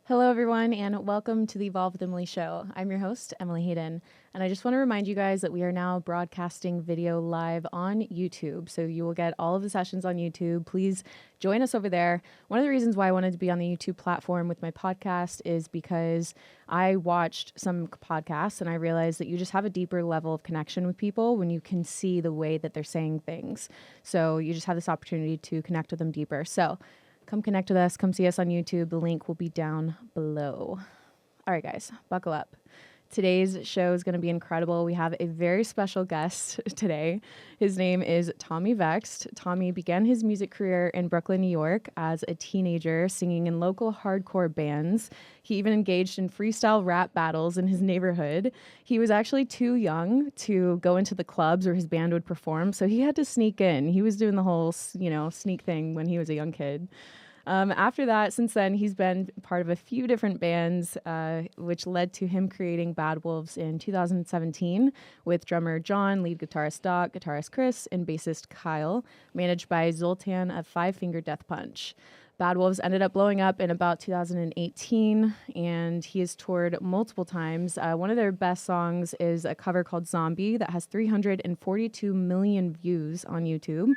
Hello, everyone, and welcome to the Evolve with Emily show. I'm your host, Emily Hayden, and I just want to remind you guys that we are now broadcasting video live on YouTube, so you will get all of the sessions on YouTube. Please join us over there. One of the reasons why I wanted to be on the YouTube platform with my podcast is because I watched some podcasts and I realized that you just have a deeper level of connection with people when you can see the way that they're saying things. So you just have this opportunity to connect with them deeper. So come connect with us. Come see us on YouTube. The link will be down below. All right, guys, buckle up. Today's show is going to be incredible. We have a very special guest today. His name is Tommy Vext. Tommy began his music career in Brooklyn, New York as a teenager, singing in local hardcore bands. He even engaged in freestyle rap battles in his neighborhood. He was actually too young to go into the clubs where his band would perform, so he had to sneak in. He was doing the whole, sneak thing when he was a young kid. After that, since then, he's been part of a few different bands, which led to him creating Bad Wolves in 2017 with drummer John, lead guitarist Doc, guitarist Chris, and bassist Kyle, managed by Zoltan of Five Finger Death Punch. Bad Wolves ended up blowing up in about 2018, and he has toured multiple times. One of their best songs is a cover called Zombie that has 342 million views on YouTube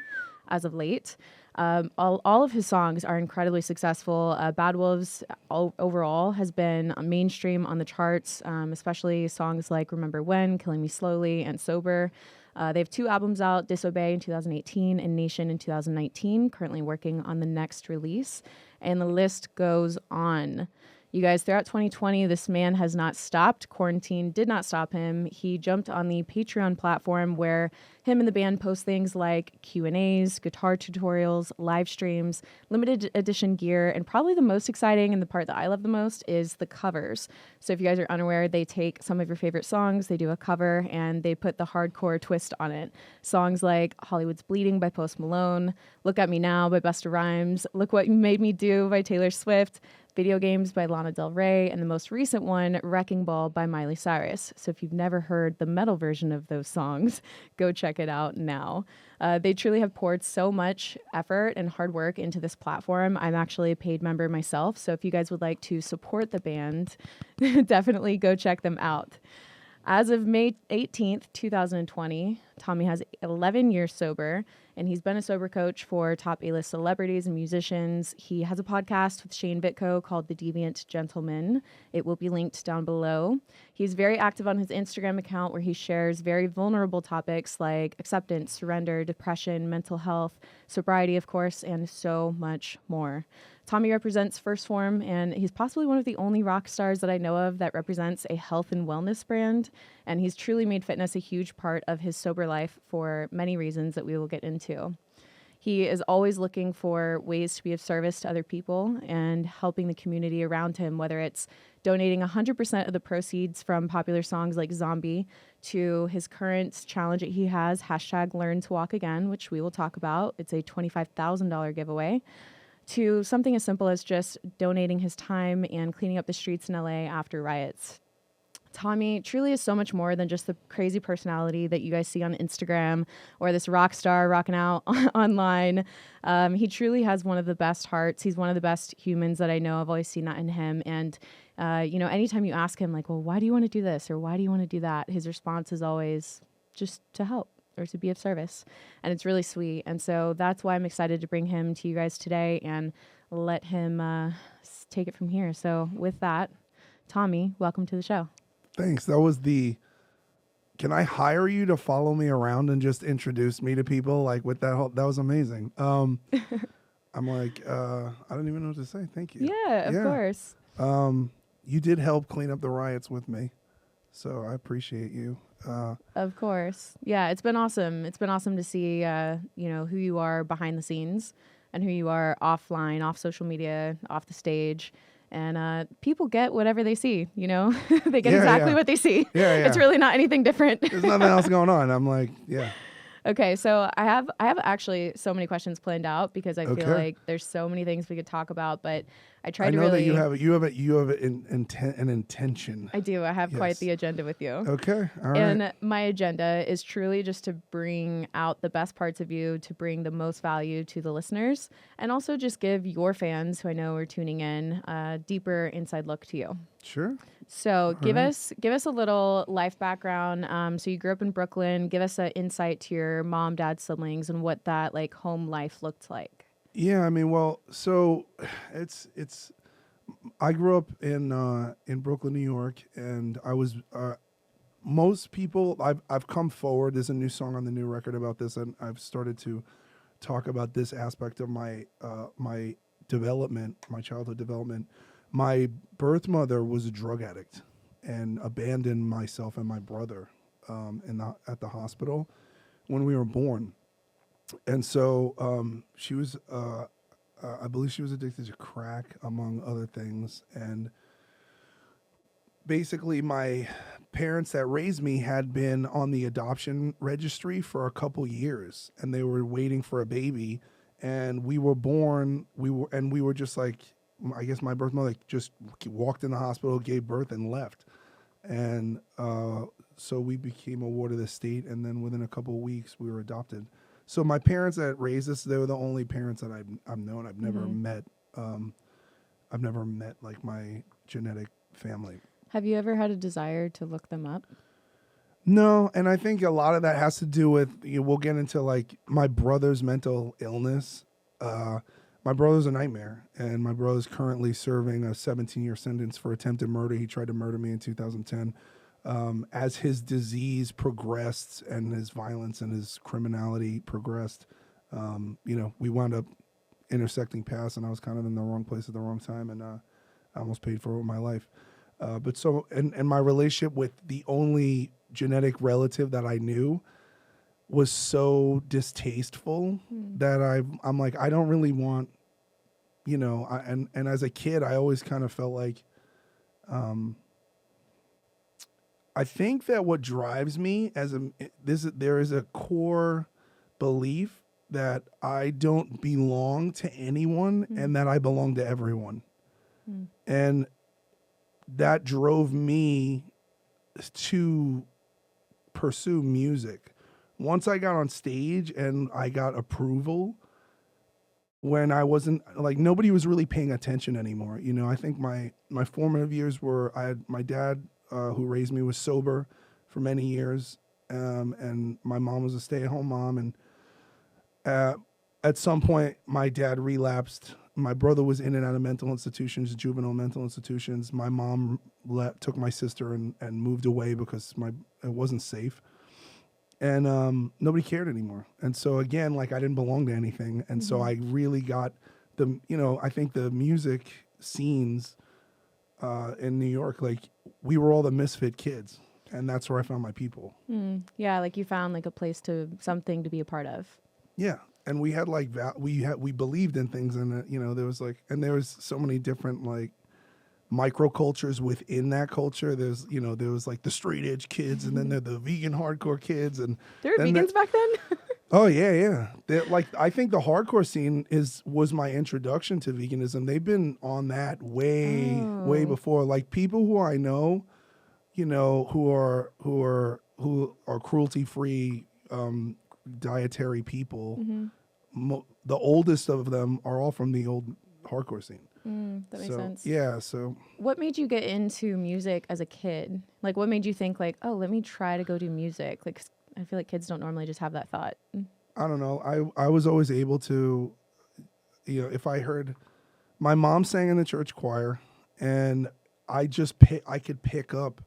as of late. All of his songs are incredibly successful. Bad Wolves overall has been mainstream on the charts, especially songs like Remember When, Killing Me Slowly, and Sober. They have 2 albums out, Disobey in 2018 and Nation in 2019, currently working on the next release. And the list goes on. You guys, throughout 2020, this man has not stopped. Quarantine did not stop him. He jumped on the Patreon platform where him and the band post things like Q&As, guitar tutorials, live streams, limited edition gear, and probably the most exciting and the part that I love the most is the covers. So if you guys are unaware, they take some of your favorite songs, they do a cover, and they put the hardcore twist on it. Songs like Hollywood's Bleeding by Post Malone, Look at Me Now by Busta Rhymes, Look What You Made Me Do by Taylor Swift, Video Games by Lana Del Rey, and the most recent one, Wrecking Ball by Miley Cyrus. So if you've never heard the metal version of those songs, go check it out now. They truly have poured so much effort and hard work into this platform. I'm actually a paid member myself, so if you guys would like to support the band, definitely go check them out. As of May 18th, 2020, Tommy has 11 years sober, and he's been a sober coach for top A-list celebrities and musicians. He has a podcast with Shane Bitko called The Deviant Gentleman. It will be linked down below. He's very active on his Instagram account where he shares very vulnerable topics like acceptance, surrender, depression, mental health, sobriety, of course, and so much more. Tommy represents First Form, and he's possibly one of the only rock stars that I know of that represents a health and wellness brand. And he's truly made fitness a huge part of his sober life for many reasons that we will get into. He is always looking for ways to be of service to other people and helping the community around him, whether it's donating 100% of the proceeds from popular songs like Zombie to his current challenge that he has, #LearnToWalkAgain, which we will talk about. It's a $25,000 giveaway. To something as simple as just donating his time and cleaning up the streets in LA after riots. Tommy truly is so much more than just the crazy personality that you guys see on Instagram or this rock star rocking out online. He truly has one of the best hearts. He's one of the best humans that I know. I've always seen that in him. And, anytime you ask him, like, well, why do you want to do this? Or why do you want to do that? His response is always just to help or to be of service. And it's really sweet. And so that's why I'm excited to bring him to you guys today and let him take it from here. So with that, Tommy, welcome to the show. Thanks. Can I hire you to follow me around and just introduce me to people? Like with that that was amazing. I'm like, I don't even know what to say. Thank you. Yeah, of course. You did help clean up the riots with me. So I appreciate you. Of course. Yeah, it's been awesome. It's been awesome to see, who you are behind the scenes and who you are offline, off social media, off the stage. And people get whatever they see, they get exactly what they see. Yeah. It's really not anything different. There's nothing else going on. I'm like, yeah. Okay, so I have actually so many questions planned out because I feel Okay. like there's so many things we could talk about, but I I tried to know that really. you have an intention. I do. I have quite Yes. the agenda with you. Okay. All right. And my agenda is truly just to bring out the best parts of you, to bring the most value to the listeners, and also just give your fans who I know are tuning in a deeper inside look to you. Sure. So give right. us a little life background. So you grew up in Brooklyn. Give us an insight to your mom, dad, siblings, and what that like home life looked like. Yeah. I mean, well, so it's. I grew up in Brooklyn, New York, and I was. Most people, I've come forward. There's a new song on the new record about this, and I've started to talk about this aspect of my development, my childhood development. My birth mother was a drug addict and abandoned myself and my brother at the hospital when we were born. And so she was, I believe she was addicted to crack, among other things. And basically, my parents that raised me had been on the adoption registry for a couple years, and they were waiting for a baby. And we were born. We were just like, I guess my birth mother just walked in the hospital, gave birth, and left. And so we became a ward of the state, and then within a couple of weeks, we were adopted. So my parents that raised us, they were the only parents that I've known. I've never met. I've never met like my genetic family. Have you ever had a desire to look them up? No, and I think a lot of that has to do with, we'll get into like my brother's mental illness. My brother's a nightmare, and my brother's currently serving a 17-year sentence for attempted murder. He tried to murder me in 2010. As his disease progressed and his violence and his criminality progressed, we wound up intersecting paths, and I was kind of in the wrong place at the wrong time, and I almost paid for it with my life. But so, and my relationship with the only genetic relative that I knew was so distasteful that I'm like, I don't really want, and as a kid, I always kind of felt like, I think that what drives me there is a core belief that I don't belong to anyone and that I belong to everyone. And that drove me to pursue music. Once I got on stage and I got approval, when I wasn't like, nobody was really paying attention anymore. I think my formative years were, I had my dad, who raised me, was sober for many years. And my mom was a stay-at-home mom. And at some point, my dad relapsed. My brother was in and out of mental institutions, juvenile mental institutions. My mom took my sister and moved away because it wasn't safe. And nobody cared anymore. And so again, like I didn't belong to anything. And so I really got I think the music scenes in New York, like we were all the misfit kids. And that's where I found my people. Yeah, like you found like a place something to be a part of. Yeah. And we had like, we believed in things, and there was so many different like microcultures within that culture. There was like the straight edge kids, and then there the vegan hardcore kids, and there were vegans back then. Oh yeah. I think the hardcore scene was my introduction to veganism. They've been on that way before. Like people who I know, who are cruelty free, dietary people. The oldest of them are all from the old hardcore scene. That makes sense. Yeah. So what made you get into music as a kid? Like what made you think like, oh, let me try to go do music? Like I feel like kids don't normally just have that thought. I don't know. I was always able to, if I heard my mom sang in the church choir, and I could pick up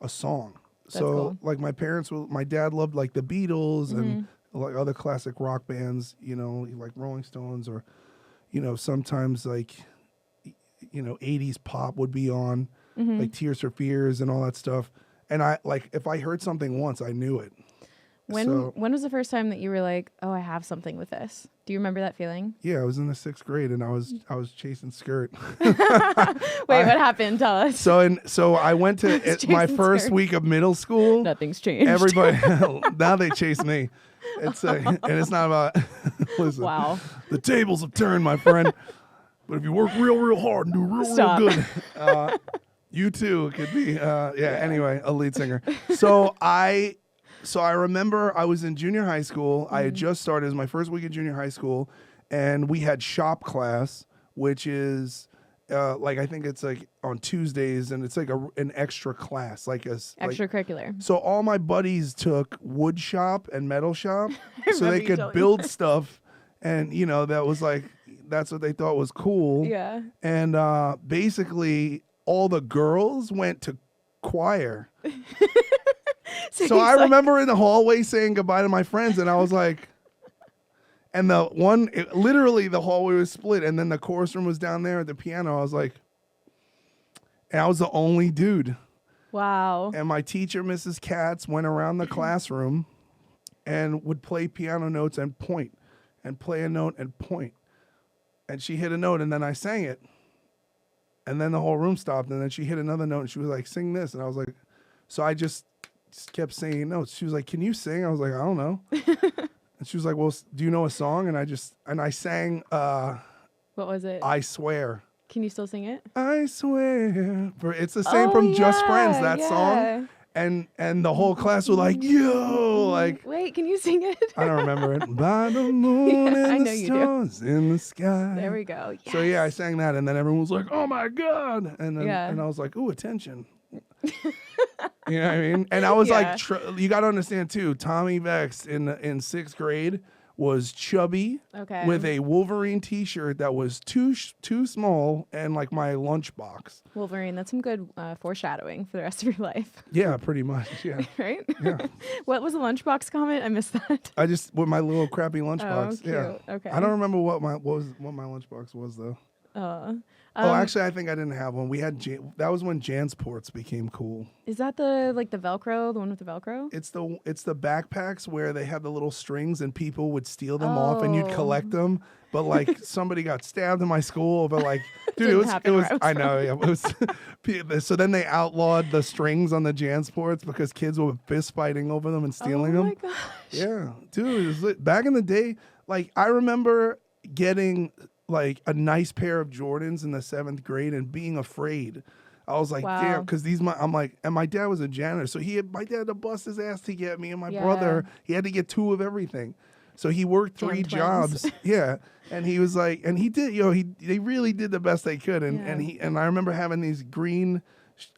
a song. That's cool. Like my dad loved like the Beatles and like other classic rock bands, like Rolling Stones, or, sometimes like, 80s pop would be on, like Tears for Fears and all that stuff. And I like, if I heard something once, I knew it. When was the first time that you were like, oh, I have something with this? Do you remember that feeling? Yeah, I was in the 6th grade and I was chasing skirt. Wait, what happened? Tell us. So I went to my first week of middle school. Nothing's changed. Everybody, now they chase me. and it's not about. Listen, Wow. the tables have turned, my friend. But if you work real hard and do real Stop. good, you too could be. Anyway, a lead singer. So I remember I was in junior high school. I had just started. It was my first week in junior high school, and we had shop class, which is. I think it's like on Tuesdays, and it's like an extra class, Extracurricurricular. So all my buddies took wood shop and metal shop, so they you could telling build stuff, and that was that's what they thought was cool. Yeah. And basically, all the girls went to choir. So I remember in the hallway saying goodbye to my friends, and I was like. And literally the hallway was split, and then the chorus room was down there at the piano. I was like, and I was the only dude. Wow. And my teacher, Mrs. Katz, went around the classroom and would play piano notes and point, and play a note and point. And she hit a note, and then I sang it. And then the whole room stopped, and then she hit another note, and she was like, sing this. And I was like, so I just kept singing notes. She was like, can you sing? I was like, I don't know. And she was like, well, do you know a song? And I sang, what was it? I Swear. Can you still sing it? I swear. It's the same from Just Friends, that song. And the whole class was like, yo, like. Wait, can you sing it? I don't remember it. By the moon and the stars in the sky. There we go. Yes. So I sang that, and then everyone was like, oh my God. And then and I was like, ooh, attention. You know what I mean? And I was like, you got to understand too, Tommy Vext in 6th grade was chubby with a Wolverine t-shirt that was too small and like my lunchbox. Wolverine, that's some good foreshadowing for the rest of your life. Yeah, pretty much. Yeah. Right? Yeah. What was the lunchbox comment? I missed that. With my little crappy lunchbox. Oh, cute. Yeah. Okay. I don't remember what my lunchbox was though. Actually, I think I didn't have one. We had that was when Jansports became cool. Is that the Velcro, the one with the Velcro? It's the backpacks where they have the little strings and people would steal them off and you'd collect them. But like somebody got stabbed in my school, but like, dude, it was I know, yeah, it was. So then they outlawed the strings on the Jansports because kids were fist fighting over them and stealing them. Oh my gosh. Yeah, dude, back in the day, like I remember getting like a nice pair of Jordans in the 7th grade and being afraid. I was like, damn, because I'm like, and my dad was a janitor, so my dad had to bust his ass to get me and my brother. He had to get 2 of everything, so he worked 3 jobs. Yeah, and he was like, and he did, they really did the best they could, and I remember having these green,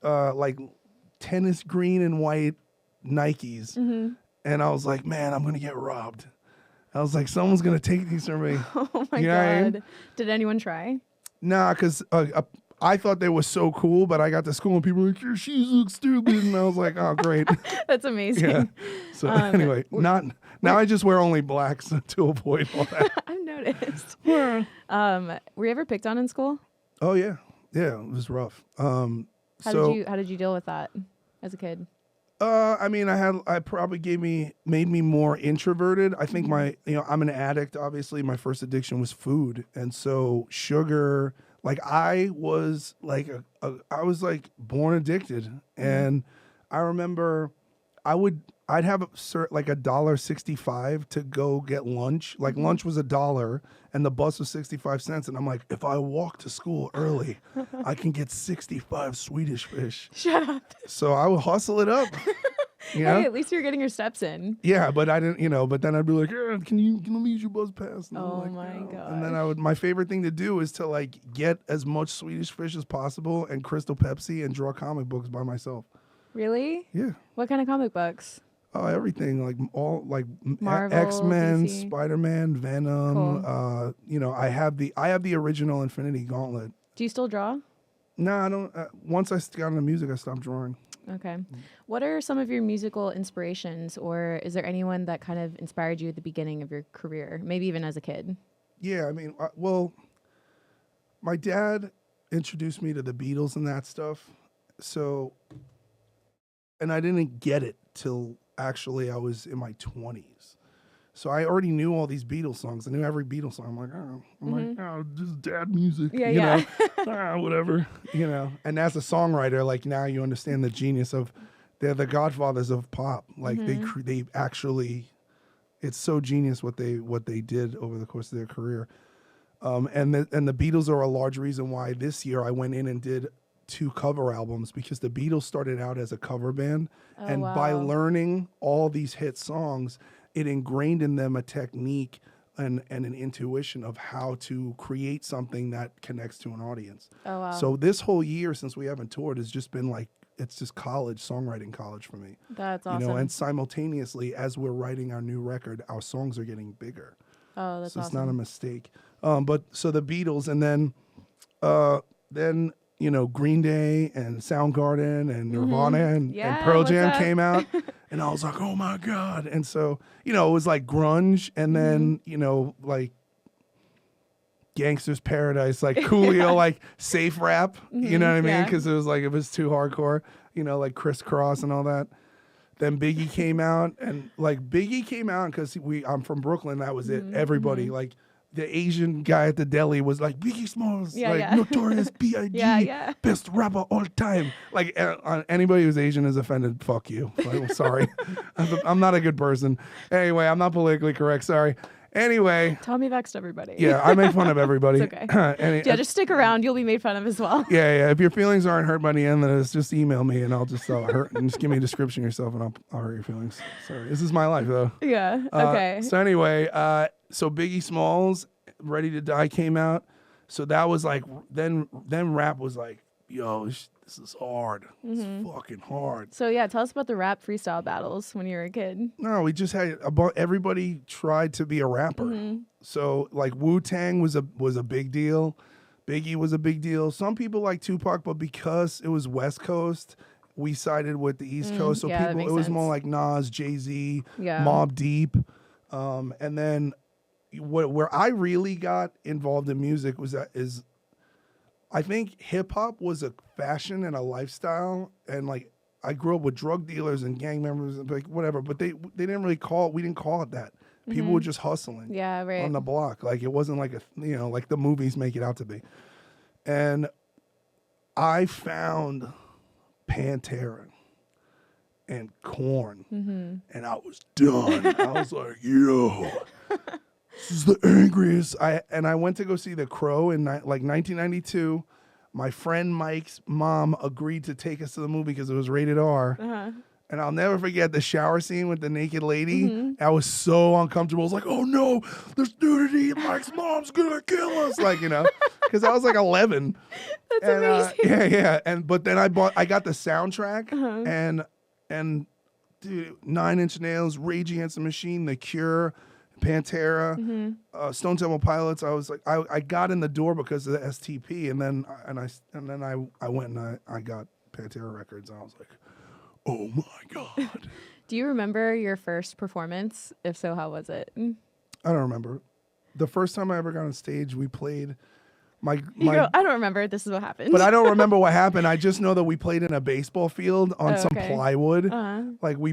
like tennis green and white Nikes, and I was like, man, I'm gonna get robbed. I was like, someone's going to take these from me. Oh, my God. I mean? Did anyone try? Nah, because I thought they were so cool, but I got to school and people were like, your shoes look stupid. And I was like, oh, great. That's amazing. Yeah. So anyway, now I just wear only blacks to avoid all that. I've noticed. Were you ever picked on in school? Oh, yeah. Yeah, it was rough. How did you deal with that as a kid? I mean, I probably made me more introverted. I think I'm an addict. Obviously, my first addiction was food. And so sugar, like I was like, I was like born addicted. And I remember I'd have like $1.65 to go get lunch. Like lunch was $1 and the bus was 65 cents. And I'm like, if I walk to school early, I can get 65 Swedish fish. Shut up. So I would hustle it up. You know? Hey, at least you're getting your steps in. Yeah, but I didn't, but then I'd be like, can let me use your bus pass? And oh my God. And then my favorite thing to do is to like get as much Swedish fish as possible and Crystal Pepsi and draw comic books by myself. Really? Yeah. What kind of comic books? Oh, everything, like all like Marvel, X-Men, DC. Spider-Man, Venom. Cool. I have the original Infinity Gauntlet. Do you still draw? No, I don't. Once I got into music, I stopped drawing. Okay. What are some of your musical inspirations, or is there anyone that kind of inspired you at the beginning of your career, maybe even as a kid? Yeah, I mean, my dad introduced me to the Beatles and that stuff. So, and I didn't get it till actually I was in my 20s. So I already knew all these Beatles songs. I knew every Beatles song. I'm like, this is dad music. Yeah, you know? Whatever. You know. And as a songwriter, like now you understand the genius of, they're the godfathers of pop. Like they actually it's so genius what they did over the course of their career. And the Beatles are a large reason why this year I went in and did 2 cover albums, because the Beatles started out as a cover band, and by learning all these hit songs, it ingrained in them a technique and an intuition of how to create something that connects to an audience. Oh, wow. So this whole year since we haven't toured has just been like, it's just songwriting college for me. That's awesome. You know, and simultaneously, as we're writing our new record, our songs are getting bigger. Oh, that's so awesome. it's not a mistake. But so the Beatles, and then you know, Green Day and Soundgarden and Nirvana and Pearl Jam came out, and I was like, oh my God. And so, you know, it was like grunge, and then, you know, like Gangster's Paradise, like Coolio, like safe rap, you know what I mean? Because it was like, it was too hardcore, you know, like Crisscross and all that. Then Biggie came out, and like Biggie came out because I'm from Brooklyn. That was it. Everybody, like the Asian guy at the deli was like, Biggie Smalls, Notorious B.I.G., best rapper all time. Like anybody who's Asian is offended. Fuck you. I'm sorry. I'm not a good person. Anyway, I'm not politically correct. Sorry. Anyway. Tommy Vext, everybody. Yeah, I make fun of everybody. It's okay. Just stick around. You'll be made fun of as well. Yeah. If your feelings aren't hurt by the end of this, just email me and I'll just hurt and just give me a description of yourself and I'll hurt your feelings. Sorry. This is my life though. Yeah. Okay. So anyway, so Biggie Smalls, Ready to Die came out. So that was like, then rap was like, yo, this is hard. It's fucking hard. So yeah, tell us about the rap freestyle battles when you were a kid. No, we just had everybody tried to be a rapper. So like Wu-Tang was a big deal. Biggie was a big deal. Some people like Tupac, but because it was West Coast, we sided with the East Coast. So people, it was more like Nas, Jay-Z, Mobb Deep, and then where I really got involved in music is I think hip hop was a fashion and a lifestyle, and like I grew up with drug dealers and gang members and like whatever, but we didn't call it that. People were just hustling on the block. Like it wasn't like like the movies make it out to be. And I found Pantera and Korn, and I was done. I was like, yo, this is the angriest. I went to go see The Crow in like 1992. My friend Mike's mom agreed to take us to the movie because it was rated R. And I'll never forget the shower scene with the naked lady. I was so uncomfortable. I was like, oh no, there's nudity. Mike's mom's gonna kill us. Like, because I was like 11. That's amazing. Yeah. But then I got the soundtrack and dude, 9 Inch Nails, Rage Against the Machine, The Cure, Pantera, Stone Temple Pilots. I was like, I got in the door because of the STP, and then I went and I got Pantera records, and I was like, oh my God. Do you remember your first performance? If so, how was it? I don't remember. The first time I ever got on stage, we played I don't remember. This is what happened. But I don't remember what happened. I just know that we played in a baseball field on some plywood. Like we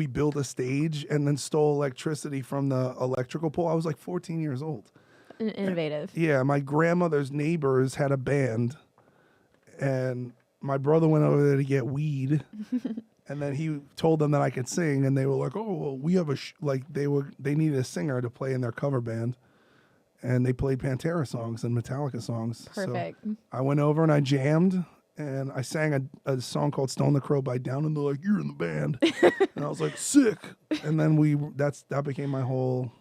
built a stage and then stole electricity from the electrical pole. I was like 14 years old. Innovative. Yeah, my grandmother's neighbors had a band, and my brother went over there to get weed, and then he told them that I could sing, and they were like, "Oh, well, we have they needed a singer to play in their cover band." And they played Pantera songs and Metallica songs. Perfect. So I went over and I jammed, and I sang a song called Stone the Crow by Down, and they're like, you're in the band. And I was like, sick. And then that became my whole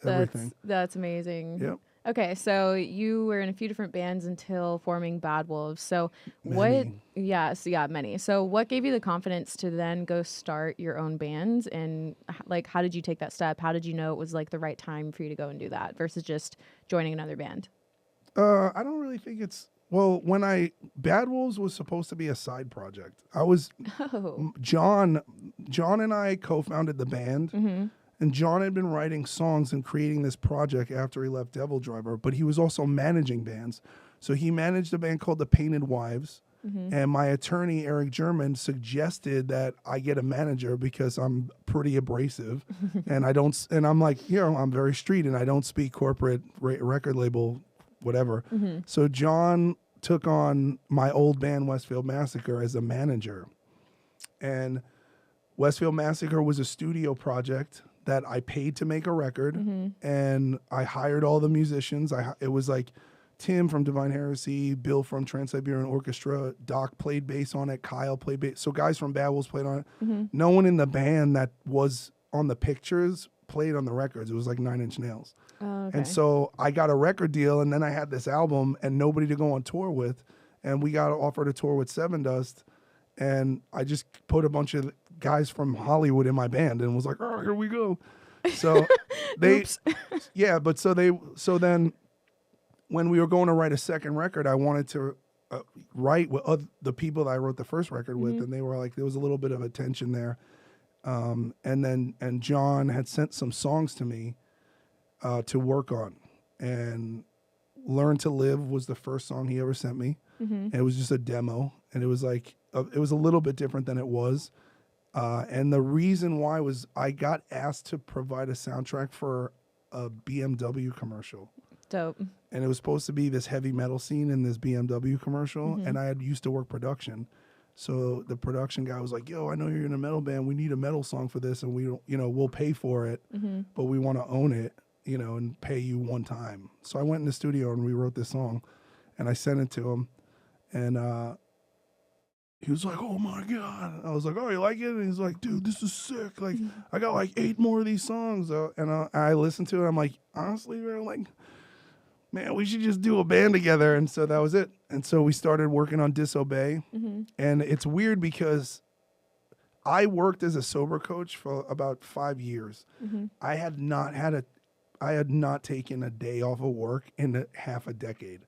everything. That's amazing. Yep. Okay, so you were in a few different bands until forming Bad Wolves. So many. Many. So what gave you the confidence to then go start your own band? And like, how did you take that step? How did you know it was like the right time for you to go and do that versus just joining another band? I don't really think Bad Wolves was supposed to be a side project. John and I co-founded the band. And John had been writing songs and creating this project after he left Devil Driver, but he was also managing bands. So he managed a band called The Painted Wives, and my attorney, Eric German, suggested that I get a manager because I'm pretty abrasive, and I'm like, I'm very street, and I don't speak corporate record label, whatever. So John took on my old band, Westfield Massacre, as a manager. And Westfield Massacre was a studio project that I paid to make a record, Mm-hmm. and I hired all the musicians. It was like Tim from Divine Heresy, Bill from Trans-Siberian Orchestra, Doc played bass on it, Kyle played bass. So guys from Bad Wolves played on it. Mm-hmm. No one in the band that was on the pictures played on the records. It was like 9 Inch Nails. Oh, okay. And so I got a record deal, and then I had this album and nobody to go on tour with. And we got offered a tour with Seven Dust. And I just put a bunch of guys from Hollywood in my band and was like, oh, here we go. So yeah, but so then when we were going to write a second record, I wanted to write with the people that I wrote the first record with, and they were like, there was a little bit of a tension there. And John had sent some songs to me to work on, and Learn to Live was the first song he ever sent me. Mm-hmm. And it was just a demo, and it was like, it was a little bit different than it was. And the reason why was I got asked to provide a soundtrack for a BMW commercial. Dope. And it was supposed to be this heavy metal scene in this BMW commercial. Mm-hmm. And I had used to work production. So the production guy was like, yo, I know you're in a metal band. We need a metal song for this. And we don't, we'll pay for it, but we want to own it, and pay you one time. So I went in the studio and we wrote this song, and I sent it to him. And he was like, oh my God. I was like, oh, you like it? And he's like, dude, this is sick. Like, I got like 8 more of these songs. And I listened to it. I'm like, honestly, man, we should just do a band together. And so that was it. And so we started working on Disobey. Mm-hmm. And it's weird because I worked as a sober coach for about 5 years. Mm-hmm. I had not taken a day off of work in half a decade.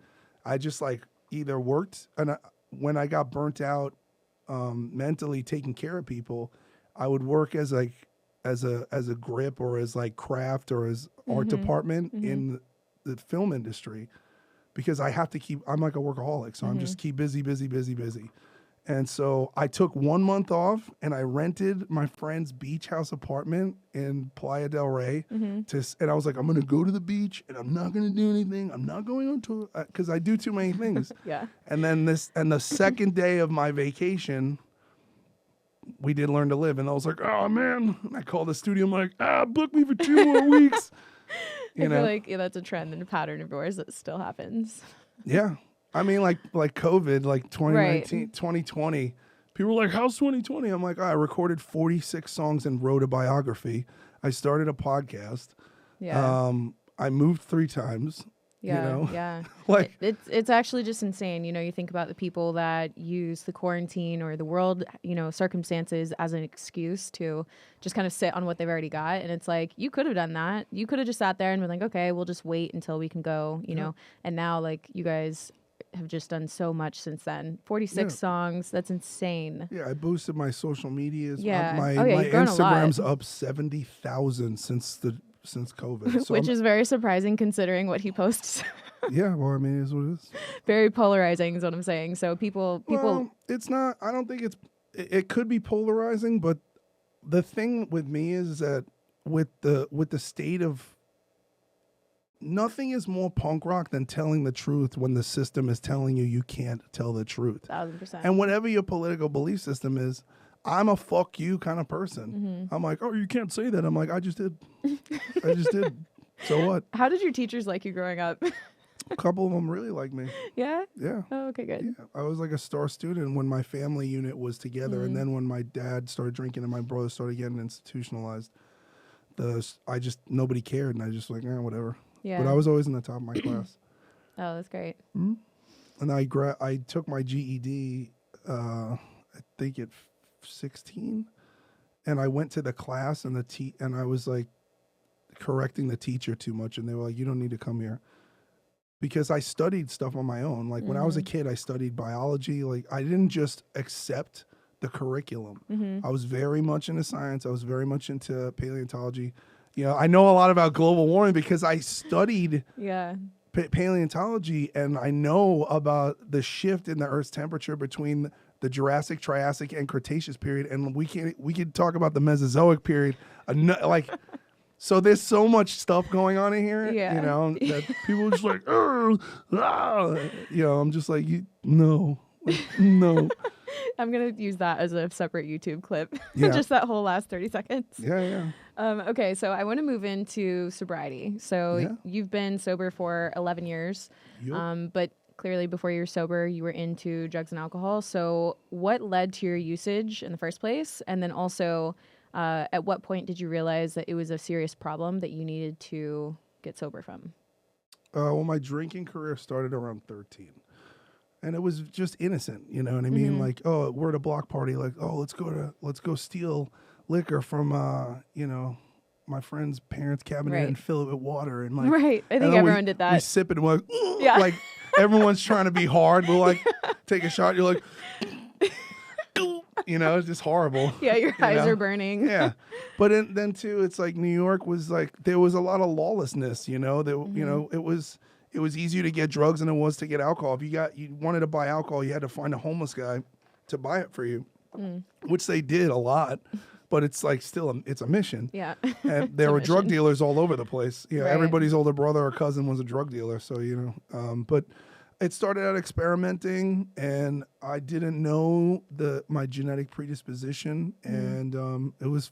I just like either worked, and when I got burnt out mentally taking care of people, I would work as a grip or as like craft or as art department in the film industry, because I have to I'm like a workaholic, so I'm just keep busy. And so I took 1 month off, and I rented my friend's beach house apartment in Playa del Rey. And I was like, I'm going to go to the beach, and I'm not going to do anything. I'm not going on tour because I do too many things. Yeah. And then the second day of my vacation, we did Learn to Live. And I was like, oh, man. And I called the studio. I'm like, book me for 2 more weeks. I feel like that's a trend and a pattern of yours that still happens. Yeah. I mean, like COVID, like 2019, 2020. People were like, how's 2020? I'm like, I recorded 46 songs and wrote a biography. I started a podcast. Yeah. I moved 3 times. Yeah. Yeah. Like it's actually just insane. You think about the people that use the quarantine or the world, circumstances as an excuse to just kind of sit on what they've already got. And it's like, you could have done that. You could have just sat there and been like, okay, we'll just wait until we can go, know. And now, like, you guys have just done so much since then. 46 songs. That's insane. Yeah, I boosted my social medias. Yeah. My you've grown Instagram's a lot. up 70,000 since COVID. So Which is very surprising considering what he posts. Yeah, well, I mean, it is what it is. Very polarizing is what I'm saying. So people. Well, it's not. I don't think it could be polarizing, but the thing with me is that with the state of, nothing is more punk rock than telling the truth when the system is telling you can't tell the truth. 1,000%. And whatever your political belief system is, I'm a fuck you kind of person. I'm like, oh, you can't say that. I'm like, I just did. I just did. So what? How did your teachers like you growing up? A couple of them really like me. Yeah? Yeah. Oh, okay, good. Yeah. I was like a star student when my family unit was together. And then when my dad started drinking and my brother started getting institutionalized, nobody cared. And I just like, whatever. Yeah. But I was always in the top of my class. Oh, that's great. And I took my GED, I think at 16, and I went to the class and and I was like correcting the teacher too much, and they were like, you don't need to come here. Because I studied stuff on my own. Like when I was a kid, I studied biology. Like I didn't just accept the curriculum. I was very much into science. I was very much into paleontology. I know a lot about global warming because I studied paleontology, and I know about the shift in the Earth's temperature between the Jurassic, Triassic, and Cretaceous period. And we could talk about the Mesozoic period. So there's so much stuff going on in here, that people are just like, I'm just like, no. I'm going to use that as a separate YouTube clip. Yeah. Just that whole last 30 seconds. Yeah. Okay, so I want to move into sobriety. So Yeah. you've been sober for 11 years, Yup. but clearly before you were sober, you were into drugs and alcohol. So what led to your usage in the first place? And then also, at what point did you realize that it was a serious problem that you needed to get sober from? Well, my drinking career started around 13. And it was just innocent, you know what I mean? Like, oh, we're at a block party. Like, oh, let's go steal liquor from, my friend's parents' cabinet Right. and fill it with water. And like, Right. I and think then everyone did we that. sip it and we're like, Yeah. like everyone's trying to be hard. We'll like take a shot. You're like, it's just horrible. Yeah, your eyes know? are burning. Yeah. But then too, it's like New York was like, there was a lot of lawlessness, you know, it was easier to get drugs than it was to get alcohol. If you wanted to buy alcohol, you had to find a homeless guy to buy it for you, which they did a lot, but it's like still, it's a mission. Yeah. And there were drug mission. dealers all over the place. Yeah. Right. Everybody's older brother or cousin was a drug dealer. So, but it started out experimenting and I didn't know my genetic predisposition. And it was,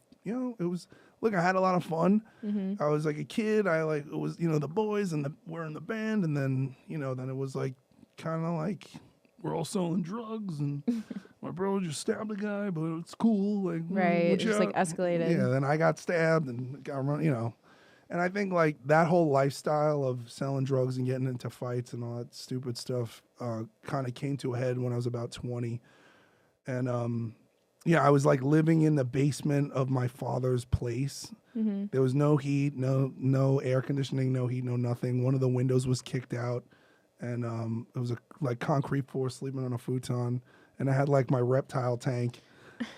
look, I had a lot of fun. I was like a kid. It was, the boys and we're in the band. And then, then it was like, kind of like, we're all selling drugs and my bro just stabbed a guy, but it's cool. Like, Right. It just like escalated. Yeah. Then I got stabbed and got run, And I think like that whole lifestyle of selling drugs and getting into fights and all that stupid stuff kind of came to a head when I was about 20. And, I was like living in the basement of my father's place. There was no heat, no air conditioning, no heat, no nothing. One of the windows was kicked out, and it was a like concrete floor, sleeping on a futon. And I had like my reptile tank,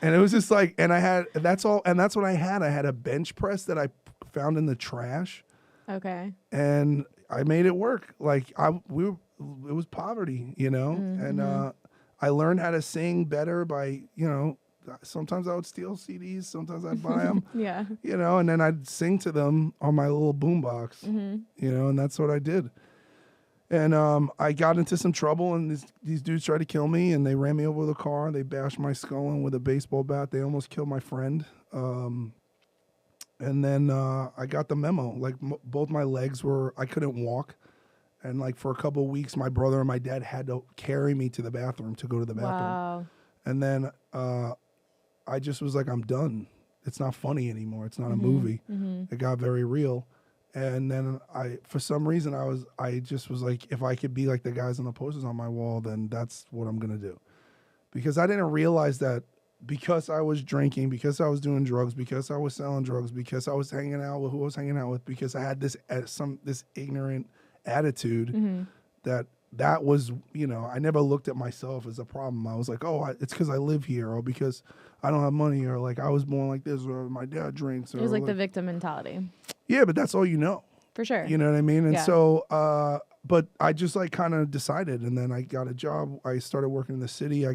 and it was just like, and that's all, and that's what I had. I had a bench press that I found in the trash. Okay. And I made it work. Like it was poverty, and I learned how to sing better by, sometimes I would steal CDs, sometimes I'd buy them, Yeah. and then I'd sing to them on my little boombox, and that's what I did. And I got into some trouble, and these dudes tried to kill me, and they ran me over with a car. They bashed my skull in with a baseball bat. They almost killed my friend. And then I got the memo. Like both my legs I couldn't walk. And like for a couple of weeks, my brother and my dad had to carry me to the bathroom to go to the bathroom. Wow. And then I just was like, I'm done. It's not funny anymore. It's not a movie. It got very real. And then for some reason, I just was like, if I could be like the guys on the posters on my wall, then that's what I'm going to do. Because I didn't realize that because I was drinking, because I was doing drugs, because I was selling drugs, because I was hanging out with who I was hanging out with, because I had this ignorant attitude that was, I never looked at myself as a problem. I was like, oh, it's because I live here, or because I don't have money, or like I was born like this, or my dad drinks. Or It was like the victim mentality. Yeah, but that's all you know. For sure. You know what I mean? And Yeah. so, but I just like kind of decided, and then I got a job. I started working in the city. I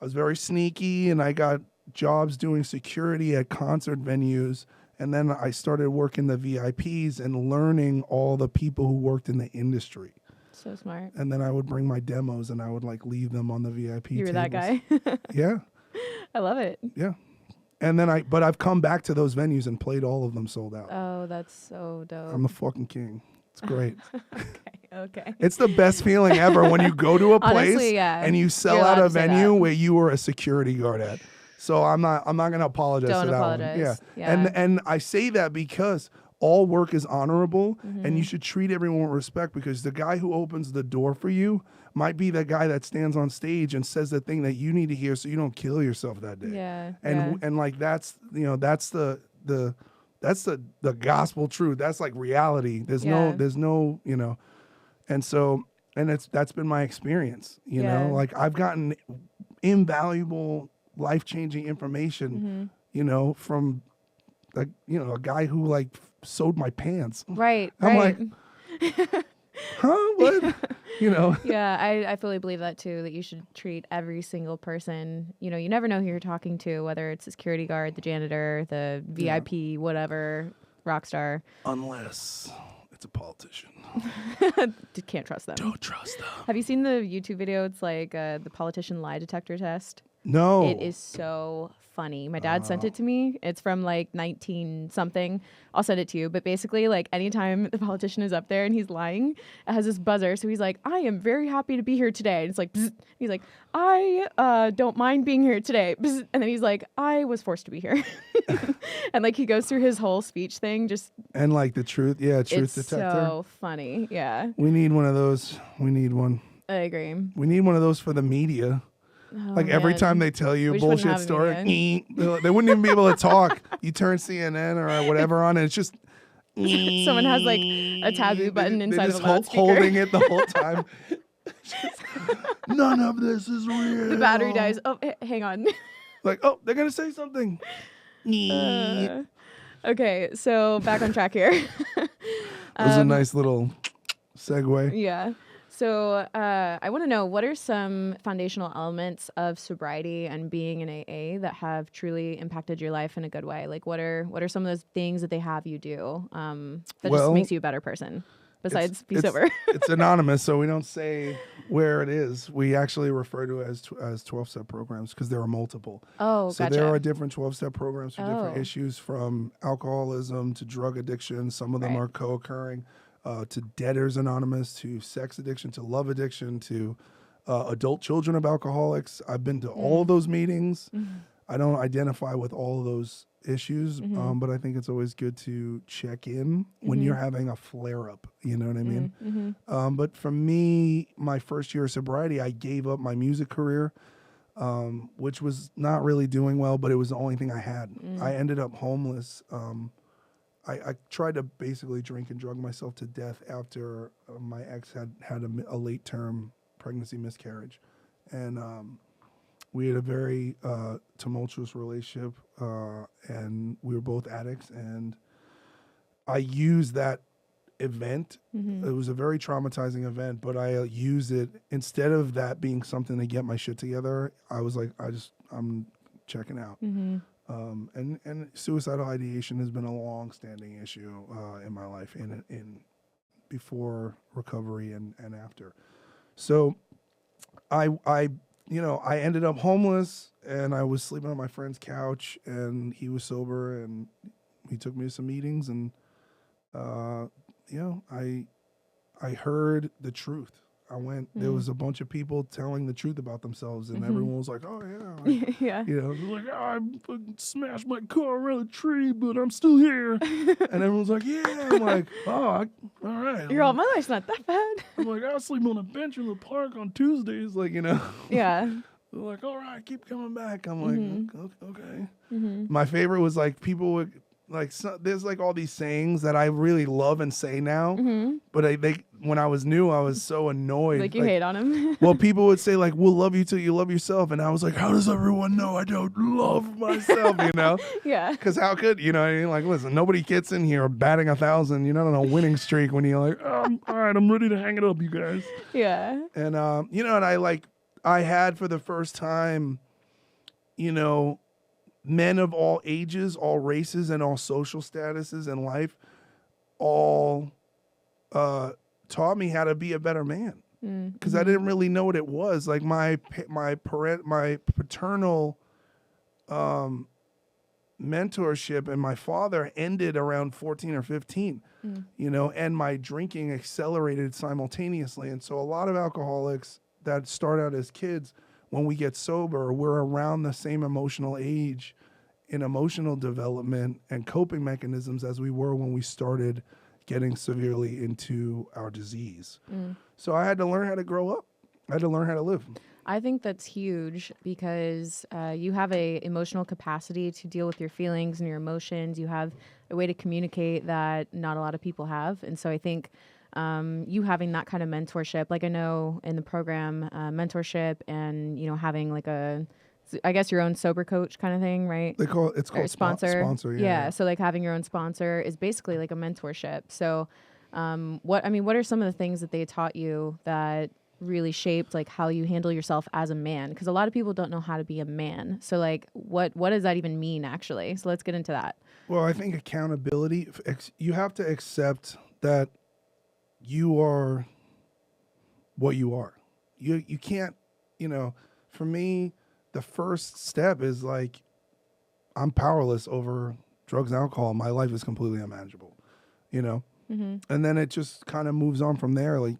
was very sneaky, and I got jobs doing security at concert venues. And then I started working the VIPs and learning all the people who worked in the industry. So smart. And then I would bring my demos and I would like leave them on the VIP You were tables. that guy. Yeah. I love it. Yeah. And then but I've come back to those venues and played all of them sold out. Oh, that's so dope. I'm the fucking king. It's great. Okay. It's the best feeling ever when you go to a place Honestly, yeah. and you sell You're out allowed a to say venue that. where you were a security guard at. So I'm not going to apologize Don't for that apologize. one. Yeah. And I say that because all work is honorable and you should treat everyone with respect, because the guy who opens the door for you might be the guy that stands on stage and says the thing that you need to hear so you don't kill yourself that day. Yeah. And like that's the gospel truth. That's like reality. There's no, and so, and that's been my experience, you know, like I've gotten invaluable, life-changing information, from like, a guy who like sewed my pants. Right. I'm right. like, huh? What? Yeah, I fully believe that too, that you should treat every single person, you never know who you're talking to, whether it's the security guard, the janitor, the VIP, whatever, rock star. Unless it's a politician. Can't trust them. Don't trust them. Have you seen the YouTube video? It's like the politician lie detector test. No. It is so funny. My dad sent it to me. It's from like 19 something. I'll send it to you. But basically, like anytime the politician is up there and he's lying, it has this buzzer. So he's like, I am very happy to be here today. And it's like, bzz. He's like, I don't mind being here today. Bzz. And then he's like, I was forced to be here. And like he goes through his whole speech thing. Just And like the truth. Yeah, truth it's detector. so funny. Yeah, We need one of those. We need one. I agree. We need one of those for the media. Oh, Like every man. time they tell you a We just wouldn't bullshit have story, media. they wouldn't even be able to talk. You turn CNN or whatever on, and it's just Someone has like a taboo button inside of a they're just loudspeaker. holding it the whole time. None of this is real. The battery dies. Oh, hang on. Like, oh, they're gonna say something. Okay, so back on track here. That was a nice little segue. Yeah. So I want to know, what are some foundational elements of sobriety and being in AA that have truly impacted your life in a good way? Like, what are some of those things that they have you do that just makes you a better person? Besides be sober. It's anonymous, so we don't say where it is. We actually refer to it as 12-step programs because there are multiple. Oh, so gotcha. there are different 12-step programs for different Oh. issues, from alcoholism to drug addiction. Some of them Right. are co-occurring, to Debtors Anonymous, to sex addiction, to love addiction, to adult children of alcoholics. I've been to all of those meetings. I don't identify with all of those issues, but I think it's always good to check in when you're having a flare-up. You know what I mean? But for me, my first year of sobriety, I gave up my music career, which was not really doing well, but it was the only thing I had. I ended up homeless. I tried to basically drink and drug myself to death after my ex had a late-term pregnancy miscarriage. And we had a very tumultuous relationship, and we were both addicts. And I used that event. It was a very traumatizing event, but I used it, instead of that being something to get my shit together, I was like, I'm checking out. And suicidal ideation has been a long-standing issue in my life, in before recovery and after. So I ended up homeless, and I was sleeping on my friend's couch, and he was sober, and he took me to some meetings, and I heard the truth. I went. There was a bunch of people telling the truth about themselves, and everyone was like, "Oh yeah, Yeah. you know, they're like, I fucking smashed my car around a tree, but I'm still here." And everyone's like, "Yeah." I'm like, "Oh, all right." You're all, my life's not that bad. I'm like, "I'll sleep on a bench in the park on Tuesdays," like, you know. Yeah. They're like, "All right, keep coming back." I'm like, "Okay." My favorite was like, people would like, there's like all these sayings that I really love and say now, but they when I was new, I was so annoyed. Like you hate on him. Well, people would say like, "We'll love you till you love yourself," and I was like, "How does everyone know I don't love myself?" You know? Yeah. Because how could, you know what I mean? Like, listen, nobody gets in here batting 1,000. You're not on a winning streak when you're like, "All right, I'm ready to hang it up, you guys." Yeah. And and I had for the first time, men of all ages, all races, and all social statuses in life, all taught me how to be a better man. Because I didn't really know what it was. Like my paternal mentorship and my father ended around 14 or 15, and my drinking accelerated simultaneously. And so a lot of alcoholics that start out as kids, when we get sober, we're around the same emotional age in emotional development and coping mechanisms as we were when we started getting severely into our disease. So I had to learn how to grow up. I had to learn how to live. I think that's huge because you have a emotional capacity to deal with your feelings and your emotions. You have a way to communicate that not a lot of people have. And so I think you having that kind of mentorship, like I know in the program, mentorship and, having like I guess your own sober coach kind of thing, right? It's called sponsor. Sponsor, Yeah. So like having your own sponsor is basically like a mentorship. So what are some of the things that they taught you that really shaped like how you handle yourself as a man? Because a lot of people don't know how to be a man. So like what does that even mean actually? So let's get into that. Well, I think accountability, you have to accept that you are what you are. You can't, for me, the first step is like, I'm powerless over drugs and alcohol. My life is completely unmanageable, you know? And then it just kind of moves on from there. Like,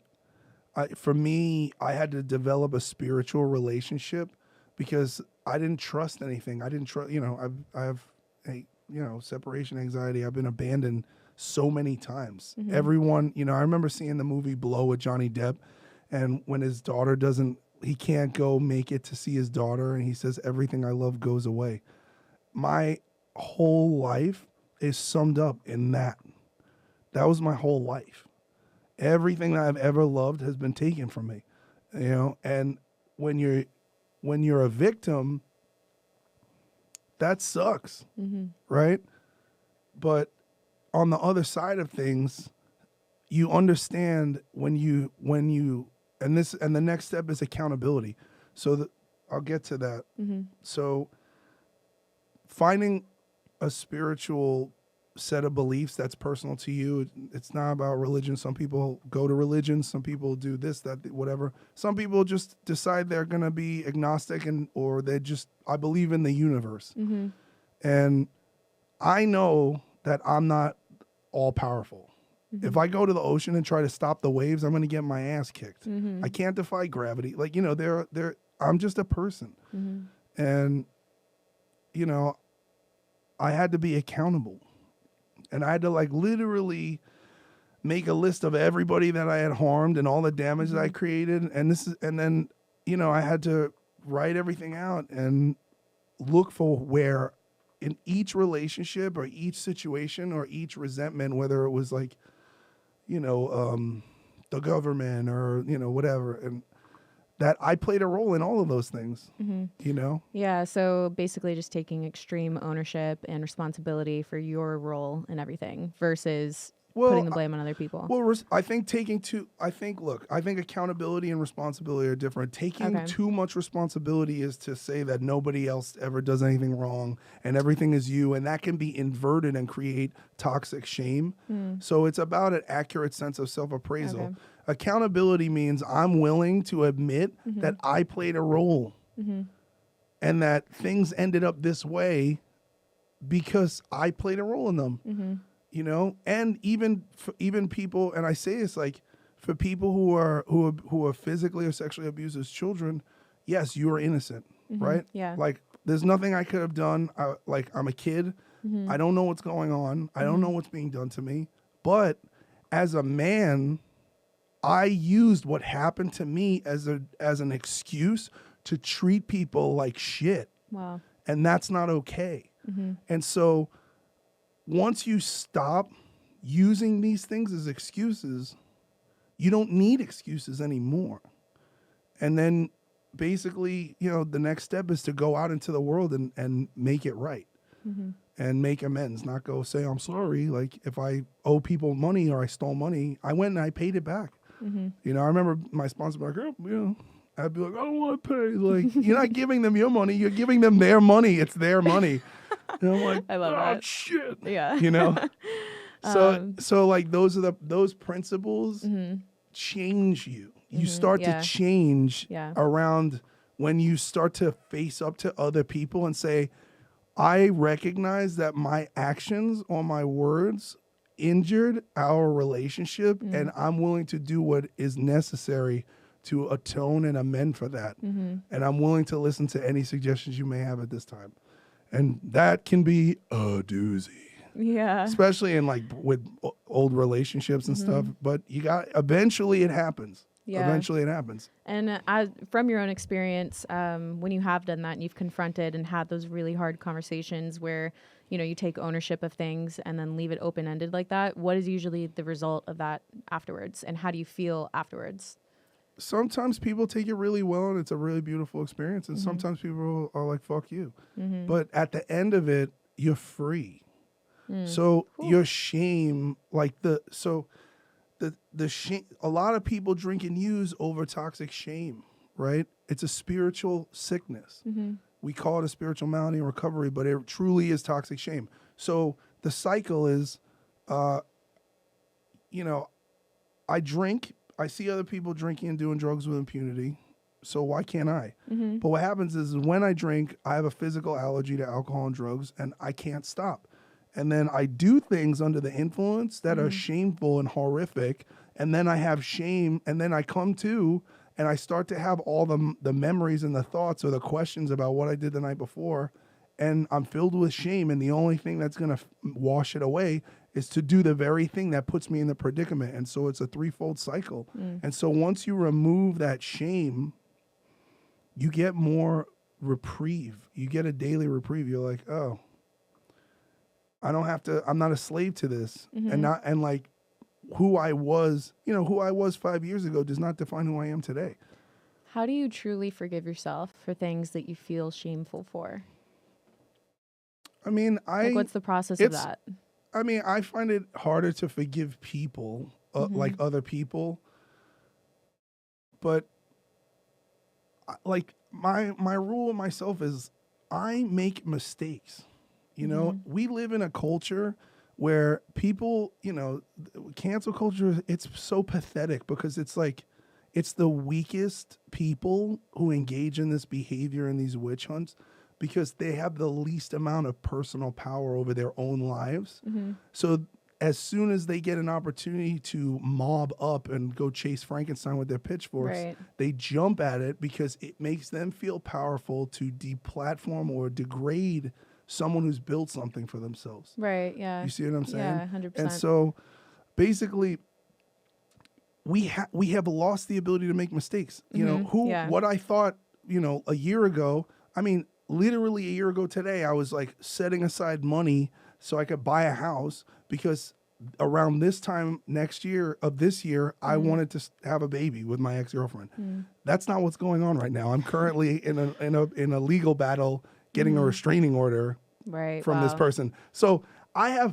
for me, I had to develop a spiritual relationship because I didn't trust anything. I didn't trust, I have, separation anxiety. I've been abandoned so many times. Everyone, I remember seeing the movie Blow with Johnny Depp, and when his daughter he can't go make it to see his daughter, and he says, everything I love goes away. My whole life is summed up in that. That was my whole life. Everything that I've ever loved has been taken from me, and when you're a victim, that sucks, right? But on the other side of things, you understand when you and the next step is accountability. So I'll get to that. So finding a spiritual set of beliefs that's personal to you. It's not about religion. Some people go to religion. Some people do this, that, whatever. Some people just decide they're going to be agnostic or I believe in the universe. And I know that I'm not all powerful. If I go to the ocean and try to stop the waves, I'm going to get my ass kicked. I can't defy gravity. Like, I'm just a person. And, I had to be accountable. And I had to literally make a list of everybody that I had harmed and all the damage that I created. And then, I had to write everything out and look for where in each relationship or each situation or each resentment, whether it was the government or, whatever. And that I played a role in all of those things, Yeah, so basically just taking extreme ownership and responsibility for your role in everything versus putting the blame on other people. Well, I think accountability and responsibility are different. Taking too much responsibility is to say that nobody else ever does anything wrong and everything is you, and that can be inverted and create toxic shame. So it's about an accurate sense of self-appraisal. Accountability means I'm willing to admit that I played a role and that things ended up this way because I played a role in them. And even people, and I say this for people who are physically or sexually abused as children, yes, you are innocent, right? Yeah. There's nothing I could have done. I'm a kid. I don't know what's going on. I don't know what's being done to me. But as a man, I used what happened to me as an excuse to treat people like shit. Wow. And that's not okay. And so once you stop using these things as excuses, you don't need excuses anymore. And then basically, the next step is to go out into the world and make it right and make amends, not go say, I'm sorry. Like if I owe people money or I stole money, I went and I paid it back. I remember my sponsor was like, I'd be like, I don't want to pay. Like, you're not giving them your money. You're giving them their money. It's their money. And I'm like, I love that. Shit. Yeah. So those principles change you. You start to change around when you start to face up to other people and say, I recognize that my actions or my words injured our relationship and I'm willing to do what is necessary to atone and amend for that. And I'm willing to listen to any suggestions you may have at this time. And that can be a doozy. Yeah. Especially in with old relationships and stuff. But eventually it happens. Yeah. Eventually it happens. And from your own experience, when you have done that and you've confronted and had those really hard conversations where, you take ownership of things and then leave it open-ended like that, what is usually the result of that afterwards? And how do you feel afterwards? Sometimes people take it really well and it's a really beautiful experience. And sometimes people are like, fuck you. But at the end of it, you're free. So your shame, the shame, a lot of people drink and use over toxic shame, right? It's a spiritual sickness. We call it a spiritual malady in recovery, but it truly is toxic shame. So the cycle is, I drink, I see other people drinking and doing drugs with impunity. so why can't I? But what happens is when I drink, I have a physical allergy to alcohol and drugs, and I can't stop. And then I do things under the influence that are shameful and horrific, and then I have shame, and then I come to, and I start to have all the memories and the thoughts or the questions about what I did the night before, and I'm filled with shame, and the only thing that's going to wash it away is to do the very thing that puts me in the predicament. And so it's a threefold cycle. And so once you remove that shame, you get more reprieve. You get a daily reprieve. You're like, oh, I don't have to, I'm not a slave to this. And like who I was, who I was 5 years ago does not define who I am today. How do you truly forgive yourself for things that you feel shameful for? I mean, what's the process of that? I mean, I find it harder to forgive people, like other people. But like my rule of myself is I make mistakes. We live in a culture where people, cancel culture, it's so pathetic because it's like, it's the weakest people who engage in this behavior and these witch hunts because they have the least amount of personal power over their own lives. So as soon as they get an opportunity to mob up and go chase Frankenstein with their pitchforks, they jump at it because it makes them feel powerful to deplatform or degrade someone who's built something for themselves. Right, yeah. You see what I'm saying? Yeah, 100%. And so basically we have lost the ability to make mistakes. What I thought, a year ago, I mean, literally a year ago today, I was like setting aside money so I could buy a house because around this time this year, I wanted to have a baby with my ex-girlfriend. That's not what's going on right now. I'm currently in a legal battle getting a restraining order from this person. So I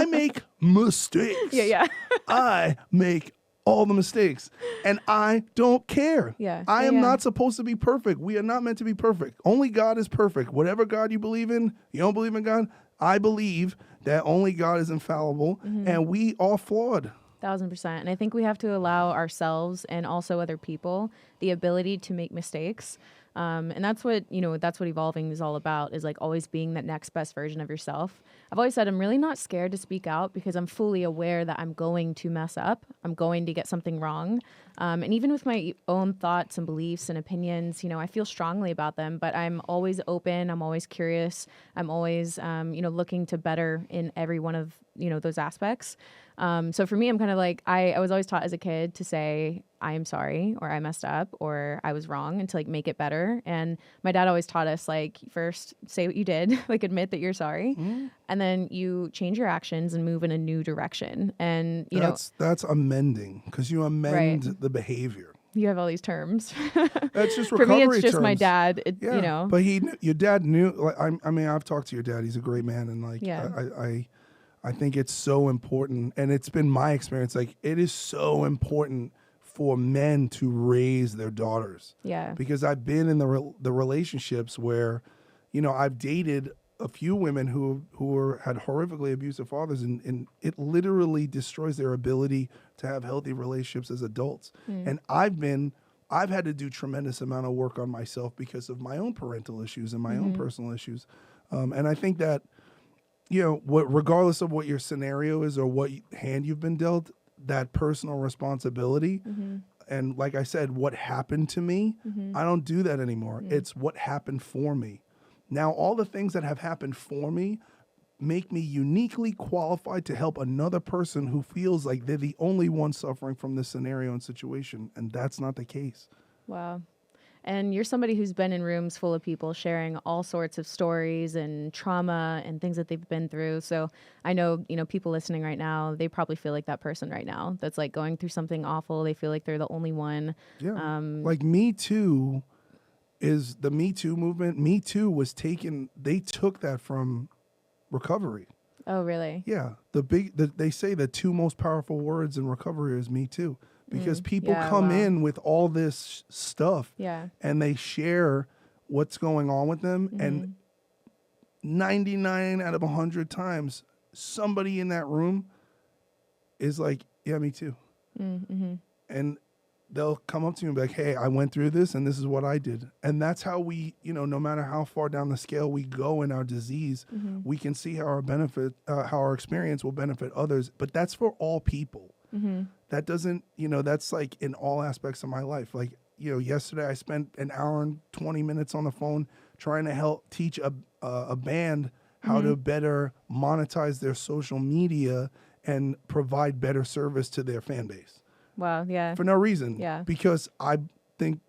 make mistakes. Yeah. I make all the mistakes and I don't care. I am not supposed to be perfect. We are not meant to be perfect. Only God is perfect. Whatever God you believe in, you don't believe in God, I believe that only God is infallible and we are flawed. 1000%. And I think we have to allow ourselves and also other people the ability to make mistakes. And that's what evolving is all about, is like always being that next best version of yourself. I've always said I'm really not scared to speak out because I'm fully aware that I'm going to mess up. I'm going to get something wrong. And even with my own thoughts and beliefs and opinions, I feel strongly about them, but I'm always open. I'm always curious. I'm always, looking to better in every one of, those aspects. So for me, I'm kind of like, I was always taught as a kid to say, I am sorry, or I messed up, or I was wrong, and to like make it better. And my dad always taught us, like, first say what you did, like admit that you're sorry, and then you change your actions and move in a new direction. And that's amending, because you amend the behavior. You have all these terms. That's just for recovery me. It's just terms. My dad. But your dad knew. Like, I mean, I've talked to your dad. He's a great man, and like, I think it's so important, and it's been my experience. Like, it is so important for men to raise their daughters. Yeah. Because I've been in the relationships where, I've dated a few women who had horrifically abusive fathers, and it literally destroys their ability to have healthy relationships as adults. And I've had to do tremendous amount of work on myself because of my own parental issues and my own personal issues. And I think that, regardless of what your scenario is or what hand you've been dealt, that personal responsibility. And like I said, what happened to me, I don't do that anymore. It's what happened for me. Now, all the things that have happened for me make me uniquely qualified to help another person who feels like they're the only one suffering from this scenario and situation. And that's not the case. Wow. And you're somebody who's been in rooms full of people sharing all sorts of stories and trauma and things that they've been through. So I know, people listening right now, they probably feel like that person right now that's like going through something awful. They feel like they're the only one. Yeah. Like Me Too is the Me Too movement. Me Too was they took that from recovery. Oh, really? Yeah. They say the two most powerful words in recovery is Me Too. Because people come in with all this stuff and they share what's going on with them. And 99 out of 100 times, somebody in that room is like, yeah, me too. And they'll come up to you and be like, hey, I went through this and this is what I did. And that's how we, no matter how far down the scale we go in our disease, we can see how how our experience will benefit others. But that's for all people. That doesn't, that's like in all aspects of my life. Like, yesterday I spent an hour and 20 minutes on the phone trying to help teach a band how to better monetize their social media and provide better service to their fan base. Wow, yeah. For no reason. Yeah. Because I think,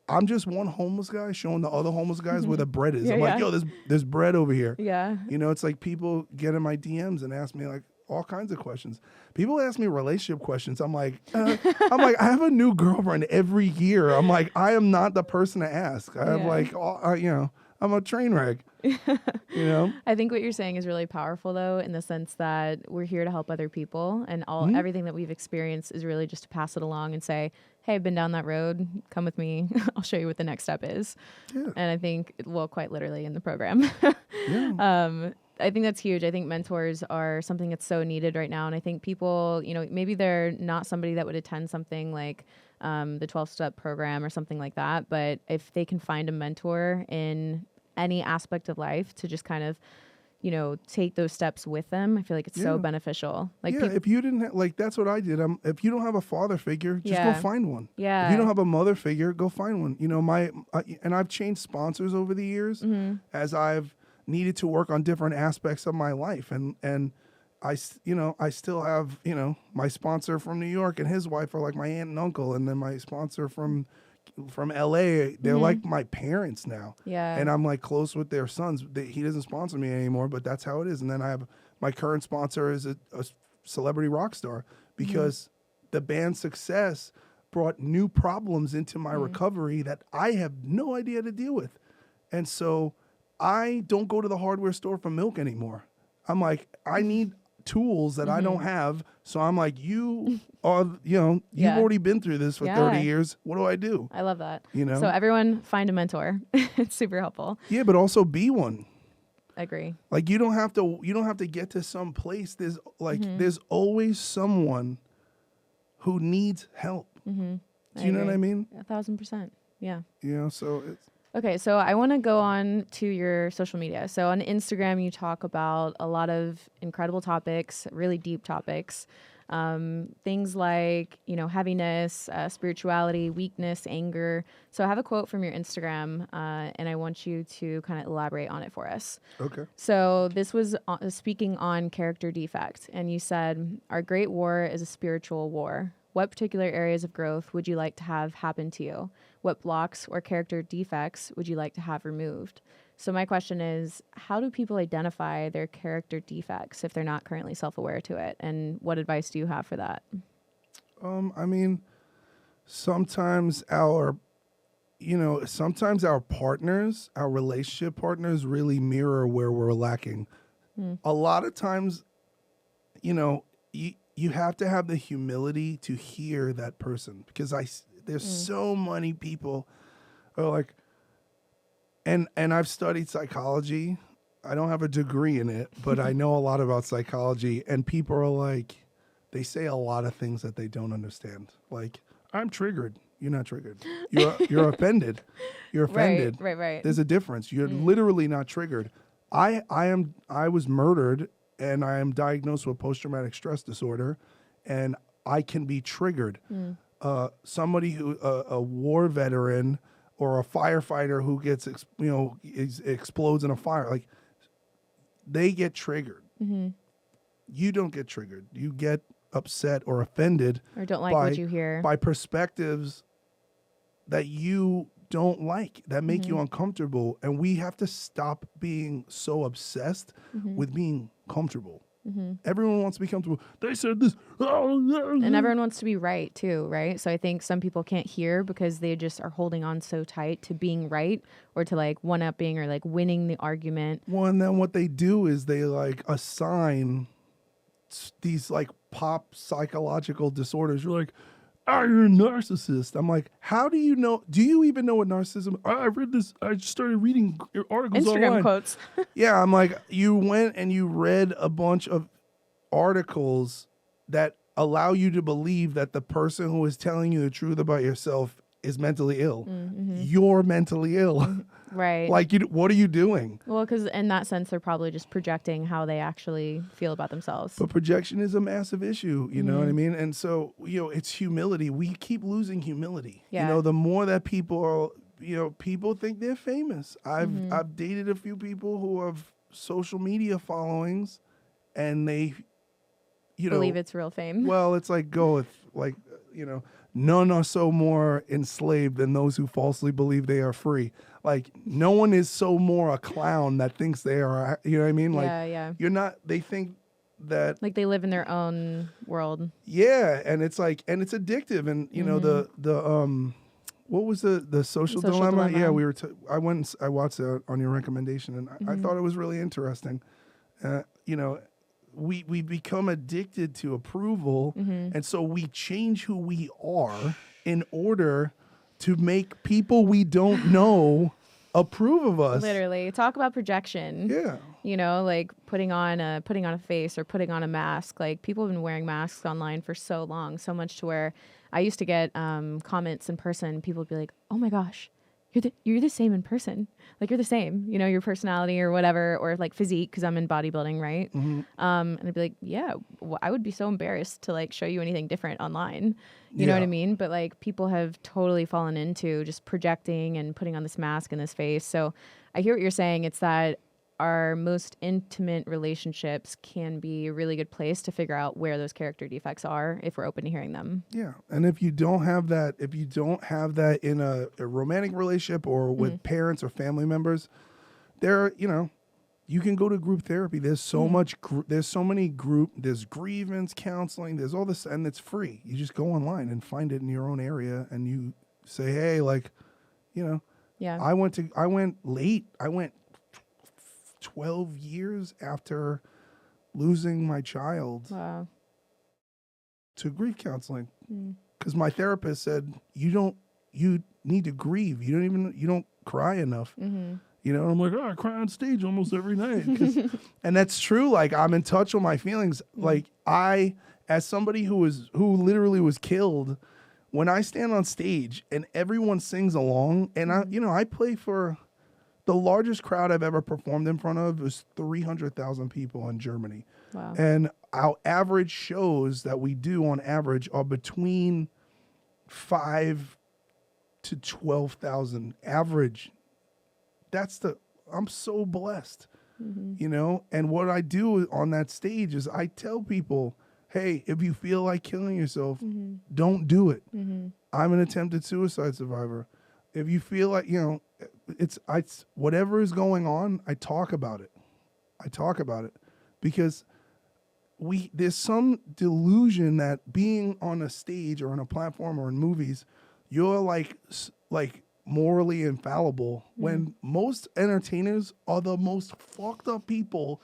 I'm just one homeless guy showing the other homeless guys where the bread is. I'm like, yo, there's bread over here. Yeah. It's like people get in my DMs and ask me like all kinds of questions. People ask me relationship questions. I'm like, I have a new girlfriend every year. I'm like, I am not the person to ask. I have like, I'm a train wreck. I think what you're saying is really powerful, though, in the sense that we're here to help other people, and everything that we've experienced is really just to pass it along and say, hey, I've been down that road. Come with me. I'll show you what the next step is. Yeah. And I think, well, quite literally in the program. I think that's huge. I think mentors are something that's so needed right now. And I think people, maybe they're not somebody that would attend something like the 12-step program or something like that. But if they can find a mentor in any aspect of life to just kind of, take those steps with them, I feel like it's so beneficial. Like, if you didn't that's what I did. If you don't have a father figure, just go find one. Yeah. If you don't have a mother figure, go find one. And I've changed sponsors over the years as I've needed to work on different aspects of my life. And I still have, my sponsor from New York and his wife are like my aunt and uncle. And then my sponsor from LA, they're like my parents now. Yeah. And I'm like close with their sons. He doesn't sponsor me anymore, but that's how it is. And then I have my current sponsor is a celebrity rock star because the band's success brought new problems into my recovery that I have no idea to deal with. And so I don't go to the hardware store for milk anymore. I'm like, I need tools that I don't have. So I'm like, you are, you've already been through this for 30 years. What do I do? I love that. So everyone find a mentor. It's super helpful. Yeah, but also be one. I agree. Like you don't have to get to some place. There's there's always someone who needs help. Do you know what I mean? 1,000%. Yeah. So it's okay, so I want to go on to your social media. So on Instagram, you talk about a lot of incredible topics, really deep topics. Things like, heaviness, spirituality, weakness, anger. So I have a quote from your Instagram, and I want you to kind of elaborate on it for us. okay. So this was speaking on character defect, and you said, our great war is a spiritual war. What particular areas of growth would you like to have happen to you? What blocks or character defects would you like to have removed? So my question is, how do people identify their character defects if they're not currently self-aware to it? And what advice do you have for that? Sometimes our partners, our relationship partners really mirror where we're lacking. A lot of times, you have to have the humility to hear that person because there's so many people who are like, and I've studied psychology. I don't have a degree in it, but I know a lot about psychology, and people are like, they say a lot of things that they don't understand. Like, I'm triggered. You're not triggered. You're offended. You're offended. Right. There's a difference. You're literally not triggered. I was murdered and I am diagnosed with post-traumatic stress disorder, and I can be triggered. Somebody who, a war veteran or a firefighter who gets, explodes in a fire, like they get triggered. You don't get triggered. You get upset or offended or don't like what you hear by perspectives that you don't like, that make you uncomfortable. And we have to stop being so obsessed with being comfortable. Everyone wants to be comfortable. They said this. And everyone wants to be right too, right? So I think some people can't hear because they just are holding on so tight to being right or to like one-upping or like winning the argument. Well, and then what they do is they like assign these like pop psychological disorders. You're like, you're a narcissist. I'm like, how do you know? Do you even know what narcissism? I read this. I just started reading articles Instagram online. Quotes. Yeah, I'm like, you went and you read a bunch of articles that allow you to believe that the person who is telling you the truth about yourself is mentally ill. You're mentally ill. Right. Like, what are you doing? Well, because in that sense, they're probably just projecting how they actually feel about themselves. But projection is a massive issue, you know what I mean? And so, it's humility. We keep losing humility. Yeah. The more that people are, people think they're famous. I've dated a few people who have social media followings, and they, believe it's real fame. Well, it's like none are so more enslaved than those who falsely believe they are free. Like, no one is so more a clown that thinks they are, you know what I mean? Like, you're not, they think that. Like they live in their own world. Yeah. And it's like, and it's addictive. And, what was the social dilemma? Yeah, I went and I watched it on your recommendation, and I thought it was really interesting. We become addicted to approval, and so we change who we are in order to make people we don't know approve of us. Literally. Talk about projection. Yeah. Like putting on a face or putting on a mask. Like, people have been wearing masks online for so long, so much to where I used to get comments in person. People would be like, "Oh my gosh, you're the same in person. Like, you're the same, your personality or whatever, or like physique," because I'm in bodybuilding, right? And I'd be like, yeah, I would be so embarrassed to like show you anything different online. You know what I mean? But like, people have totally fallen into just projecting and putting on this mask and this face. So I hear what you're saying. It's that our most intimate relationships can be a really good place to figure out where those character defects are if we're open to hearing them. Yeah. And if you don't have that in a romantic relationship or with parents or family members, you can go to group therapy. There's so much, there's grievance counseling, there's all this, and it's free. You just go online and find it in your own area, and you say, hey, like, I went late. I went 12 years after losing my child to grief counseling, because my therapist said, you need to grieve. You don't cry enough. And I'm like, I cry on stage almost every night. And that's true. Like, I'm in touch with my feelings. Like, as somebody who literally was killed, when I stand on stage and everyone sings along, and I play for the largest crowd I've ever performed in front of was 300,000 people in Germany. Wow. And our average shows that we do on average are between 5 to 12,000 average. I'm so blessed, and what I do on that stage is I tell people, hey, if you feel like killing yourself, don't do it. I'm an attempted suicide survivor. If you feel like, it's whatever is going on, I talk about it. Because there's some delusion that being on a stage or on a platform or in movies, you're like morally infallible, when most entertainers are the most fucked up people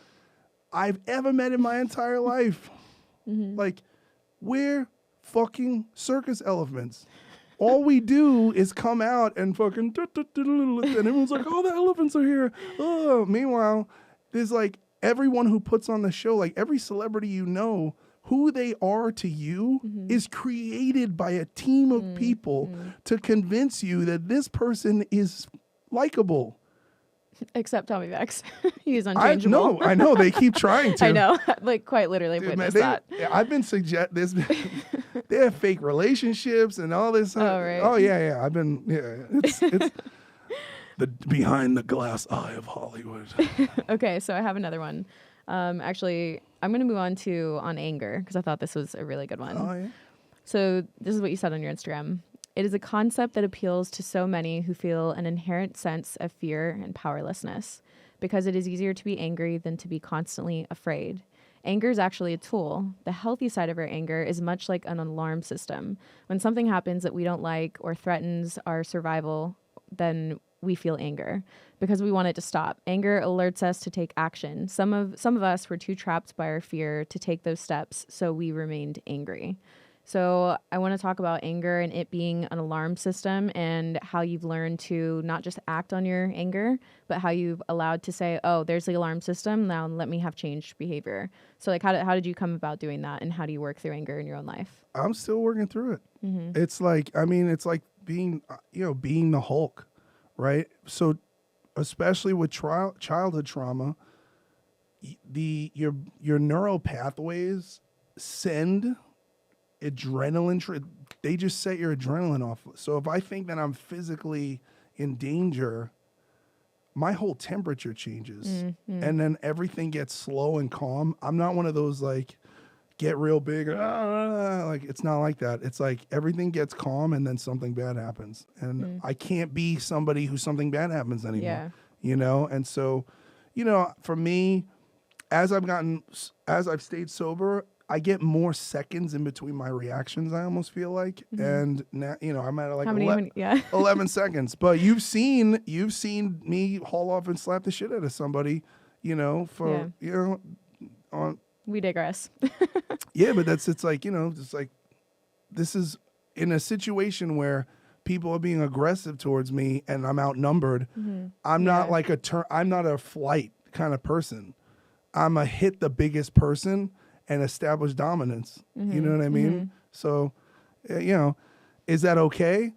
I've ever met in my entire life. Like, we're fucking circus elephants. All we do is come out and fucking, and everyone's like, oh, the elephants are here. Oh, meanwhile, there's like everyone who puts on the show, like every celebrity, who they are to you is created by a team of people to convince you that this person is likable. Except Tommy Vext. He's unchangeable. I know. They keep trying to. I know. Like, quite literally witnessed that. I've been they have fake relationships and all this. Oh, right. Oh, yeah. It's the behind the glass eye of Hollywood. Okay, so I have another one. Actually, I'm going to move on anger, because I thought this was a really good one. Oh, yeah. So this is what you said on your Instagram. It is a concept that appeals to so many who feel an inherent sense of fear and powerlessness, because it is easier to be angry than to be constantly afraid. Anger is actually a tool. The healthy side of our anger is much like an alarm system. When something happens that we don't like or threatens our survival, then we feel anger because we want it to stop. Anger alerts us to take action. Some of us were too trapped by our fear to take those steps, so we remained angry. So I want to talk about anger and it being an alarm system and how you've learned to not just act on your anger, but how you've allowed to say, oh, there's the alarm system. Now let me have changed behavior. So like, how did you come about doing that? And how do you work through anger in your own life? I'm still working through it. It's like, I mean, it's like being, being the Hulk, right? So especially with childhood trauma, your neural pathways send adrenaline. They just set your adrenaline off. So if I think that I'm physically in danger, my whole temperature changes, and then everything gets slow and calm. I'm not one of those like get real big. Like it's not like that. It's like everything gets calm, and then something bad happens, and I can't be somebody who something bad happens anymore. Yeah. And so, for me, as I've stayed sober, I get more seconds in between my reactions. I almost feel like, and now I'm at like How many? 11 seconds. But you've seen me haul off and slap the shit out of somebody, on. We digress. Yeah, but it's like just like this is in a situation where people are being aggressive towards me and I'm outnumbered. I'm not like I'm not a flight kind of person. I'm a hit the biggest person and establish dominance. You know what I mean? So, is that okay?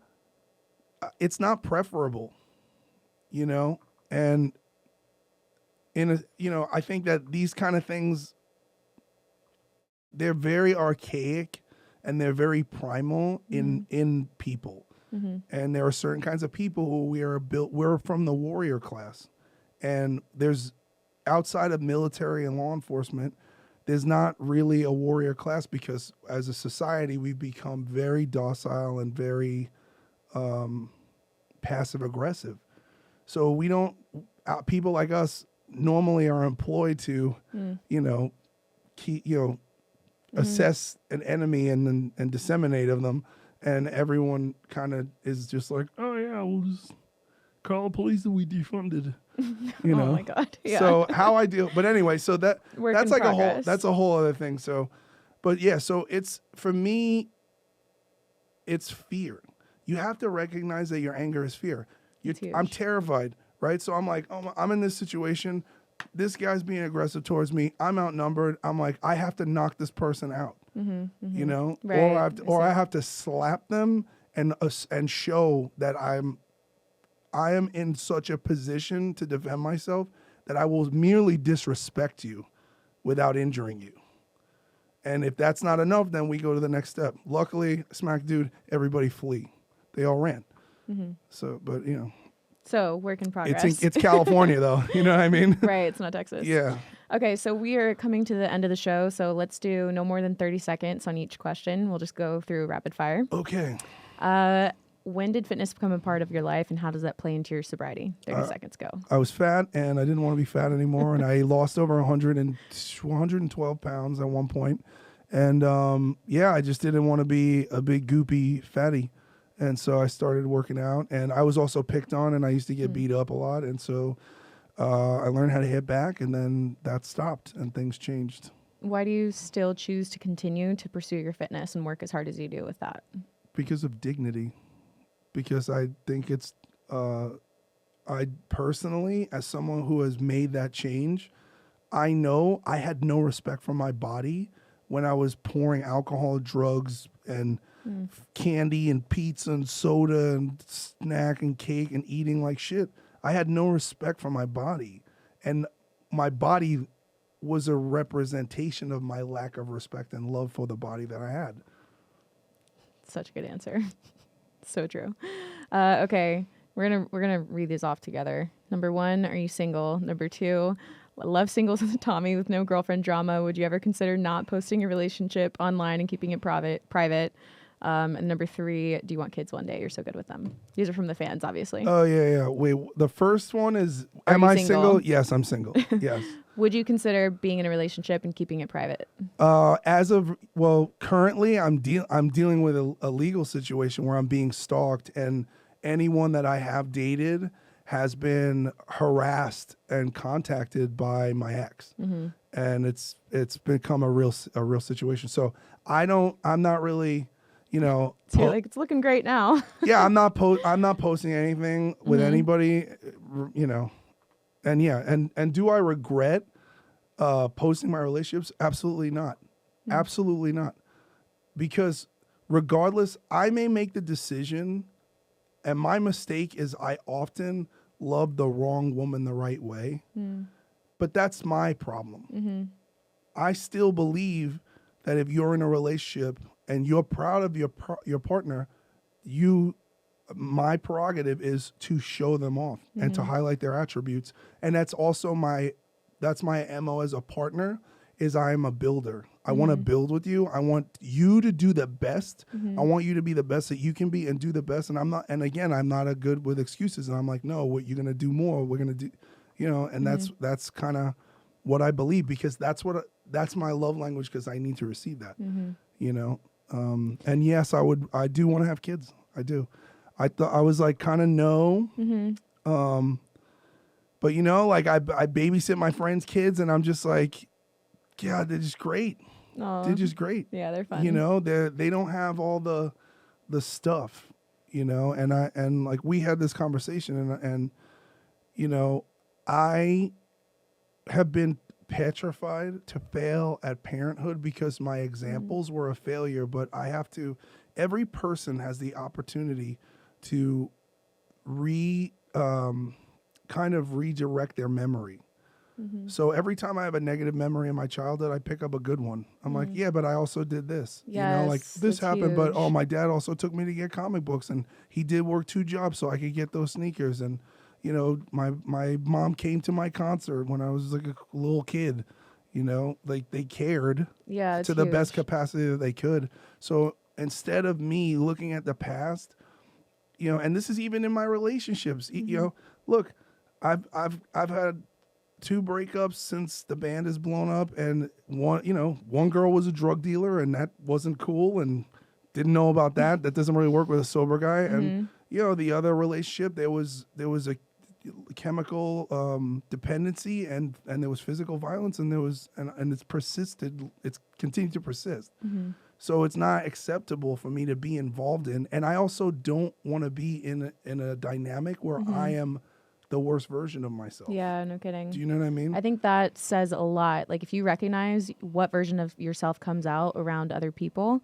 It's not preferable, and I think that these kind of things, they're very archaic and they're very primal in people. And there are certain kinds of people who we're from the warrior class, and there's outside of military and law enforcement, there's not really a warrior class because as a society, we've become very docile and very passive aggressive. So we don't, people like us normally are employed to, assess an enemy and disseminate of them. And everyone kind of is just like, oh yeah, we'll just call the police and we defunded. Oh my God. Yeah. So how I deal, but anyway, so that's like progress. a whole other thing. So, but yeah, so for me, it's fear. You have to recognize that your anger is fear. I'm terrified, right? So I'm like, oh, I'm in this situation. This guy's being aggressive towards me. I'm outnumbered. I'm like, I have to knock this person out, Right. or I have to slap them and show that I am in such a position to defend myself that I will merely disrespect you without injuring you. And if that's not enough, then we go to the next step. Luckily, smack dude, everybody flee. They all ran. So, but So work in progress. it's California though. You know what I mean? Right. It's not Texas. Yeah. Okay. So we are coming to the end of the show. So let's do no more than 30 seconds on each question. We'll just go through rapid fire. Okay. When did fitness become a part of your life and how does that play into your sobriety? 30 seconds go. I was fat and I didn't want to be fat anymore. And I lost over 112 pounds at one point. And I just didn't want to be a big goopy fatty. And so I started working out, and I was also picked on, and I used to get beat up a lot. And so I learned how to hit back, and then that stopped, and things changed. Why do you still choose to continue to pursue your fitness and work as hard as you do with that? Because of dignity. Because I think it's, I personally, as someone who has made that change, I know I had no respect for my body when I was pouring alcohol, drugs, and candy and pizza and soda and snack and cake and eating like shit. I had no respect for my body. And my body was a representation of my lack of respect and love for the body that I had. Such a good answer. So true. Okay. We're gonna read these off together. Number 1, are you single? Number 2, love singles with Tommy with no girlfriend drama. Would you ever consider not posting your relationship online and keeping it private? And number 3, do you want kids one day? You're so good with them. These are from the fans, obviously. Oh, yeah. Wait, the first one is, Are am you I single? Yes, I'm single. Yes. Would you consider being in a relationship and keeping it private? Currently I'm dealing with a legal situation where I'm being stalked, and anyone that I have dated has been harassed and contacted by my ex, and it's become a real situation. So I'm not really, you know, So you're like, it's looking great now. yeah, I'm not posting anything with anybody, you know, and yeah, and do I regret posting my relationships? Absolutely not, absolutely not, because regardless, I may make the decision. And my mistake is I often love the wrong woman the right way. But that's my problem. I still believe that if you're in a relationship and you're proud of your partner, my prerogative is to show them off and to highlight their attributes. And that's also my MO as a partner, is I am a builder. I want to build with you. I want you to do the best. I want you to be the best that you can be and do the best. And I'm not a good with excuses. And I'm like, no, what you're going to do more. We're going to do, you know, and that's kind of what I believe, because that's my love language, because I need to receive that, you know? And yes, I do want to have kids. I do. I was like, kind of no. But you know, like I babysit my friends' kids, and I'm just like, yeah, they're just great. Aww. They're just great. Yeah, they're fun. You know, they don't have all the stuff, you know, and like we had this conversation, and you know, I have been petrified to fail at parenthood because my examples were a failure, but every person has the opportunity to kind of redirect their memory. So every time I have a negative memory in my childhood, I pick up a good one. I'm like, yeah, but I also did this. Yes, you know, like this happened, huge. but oh, my dad also took me to get comic books, and he did work 2 jobs so I could get those sneakers. And you know, my mom came to my concert when I was like a little kid. You know, like they cared to the best capacity that they could. So instead of me looking at the past, you know, and this is even in my relationships, you know, look, I've had 2 breakups since the band has blown up, and one girl was a drug dealer, and that wasn't cool, and didn't know about that. That doesn't really work with a sober guy. And you know, the other relationship, there was a chemical dependency, and there was physical violence, and it's persisted. It's continued to persist. So it's not acceptable for me to be involved in, and I also don't want to be in a dynamic where I am the worst version of myself. Yeah, no kidding. Do you know what I mean? I think that says a lot. Like if you recognize what version of yourself comes out around other people,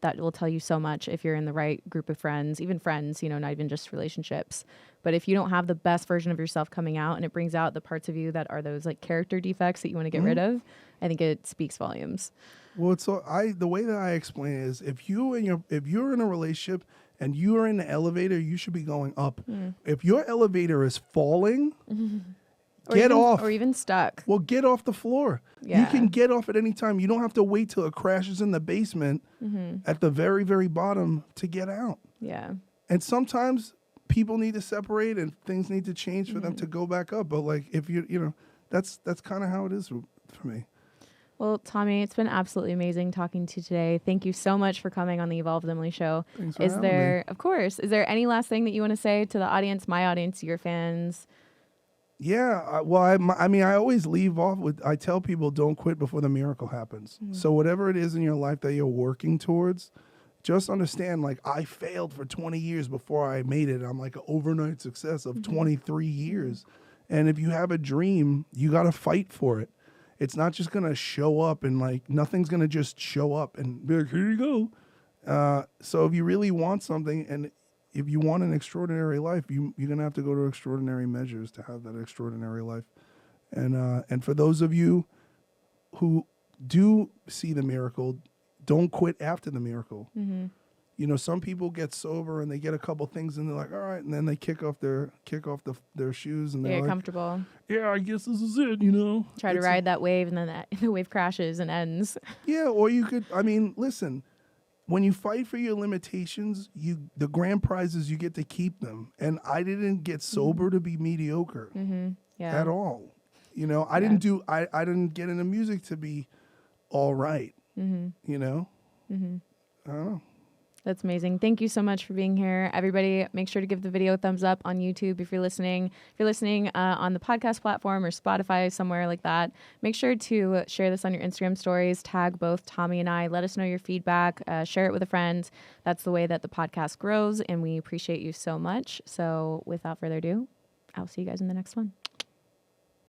that will tell you so much if you're in the right group of friends, even friends, you know, not even just relationships. But if you don't have the best version of yourself coming out, and it brings out the parts of you that are those like character defects that you want to get rid of, I think it speaks volumes. Well, the way that I explain it is, if you're in a relationship and you are in the elevator, you should be going up. If your elevator is falling, get off. Or even stuck. Well, get off the floor. Yeah. You can get off at any time. You don't have to wait till it crashes in the basement at the very, very bottom to get out. Yeah. And sometimes people need to separate and things need to change for them to go back up. But like, if you know, that's kind of how it is for me. Well, Tommy, it's been absolutely amazing talking to you today. Thank you so much for coming on the Evolve with Emily show. Thanks for having me. Of course, is there any last thing that you want to say to the audience, my audience, your fans? Yeah, well, I mean, I always leave off with, I tell people, don't quit before the miracle happens. So whatever it is in your life that you're working towards, just understand, like, I failed for 20 years before I made it. I'm like an overnight success of 23 years. And if you have a dream, you got to fight for it. It's not just going to show up, and like nothing's going to just show up and be like, here you go. So if you really want something, and if you want an extraordinary life, you're going to have to go to extraordinary measures to have that extraordinary life. And for those of you who do see the miracle, don't quit after the miracle. You know, some people get sober and they get a couple things and they're like, all right, and then they kick off their shoes and they're like, comfortable. Yeah, I guess this is it, you know. Try to ride that wave, and then the wave crashes and ends. Yeah, or you could, I mean, listen, when you fight for your limitations, the grand prizes, you get to keep them. And I didn't get sober to be mediocre at all. You know, I didn't get into music to be all right. You know? I don't know. That's amazing. Thank you so much for being here. Everybody, make sure to give the video a thumbs up on YouTube if you're listening. If you're listening on the podcast platform or Spotify, somewhere like that, make sure to share this on your Instagram stories. Tag both Tommy and I. Let us know your feedback. Share it with a friend. That's the way that the podcast grows, and we appreciate you so much. So without further ado, I'll see you guys in the next one.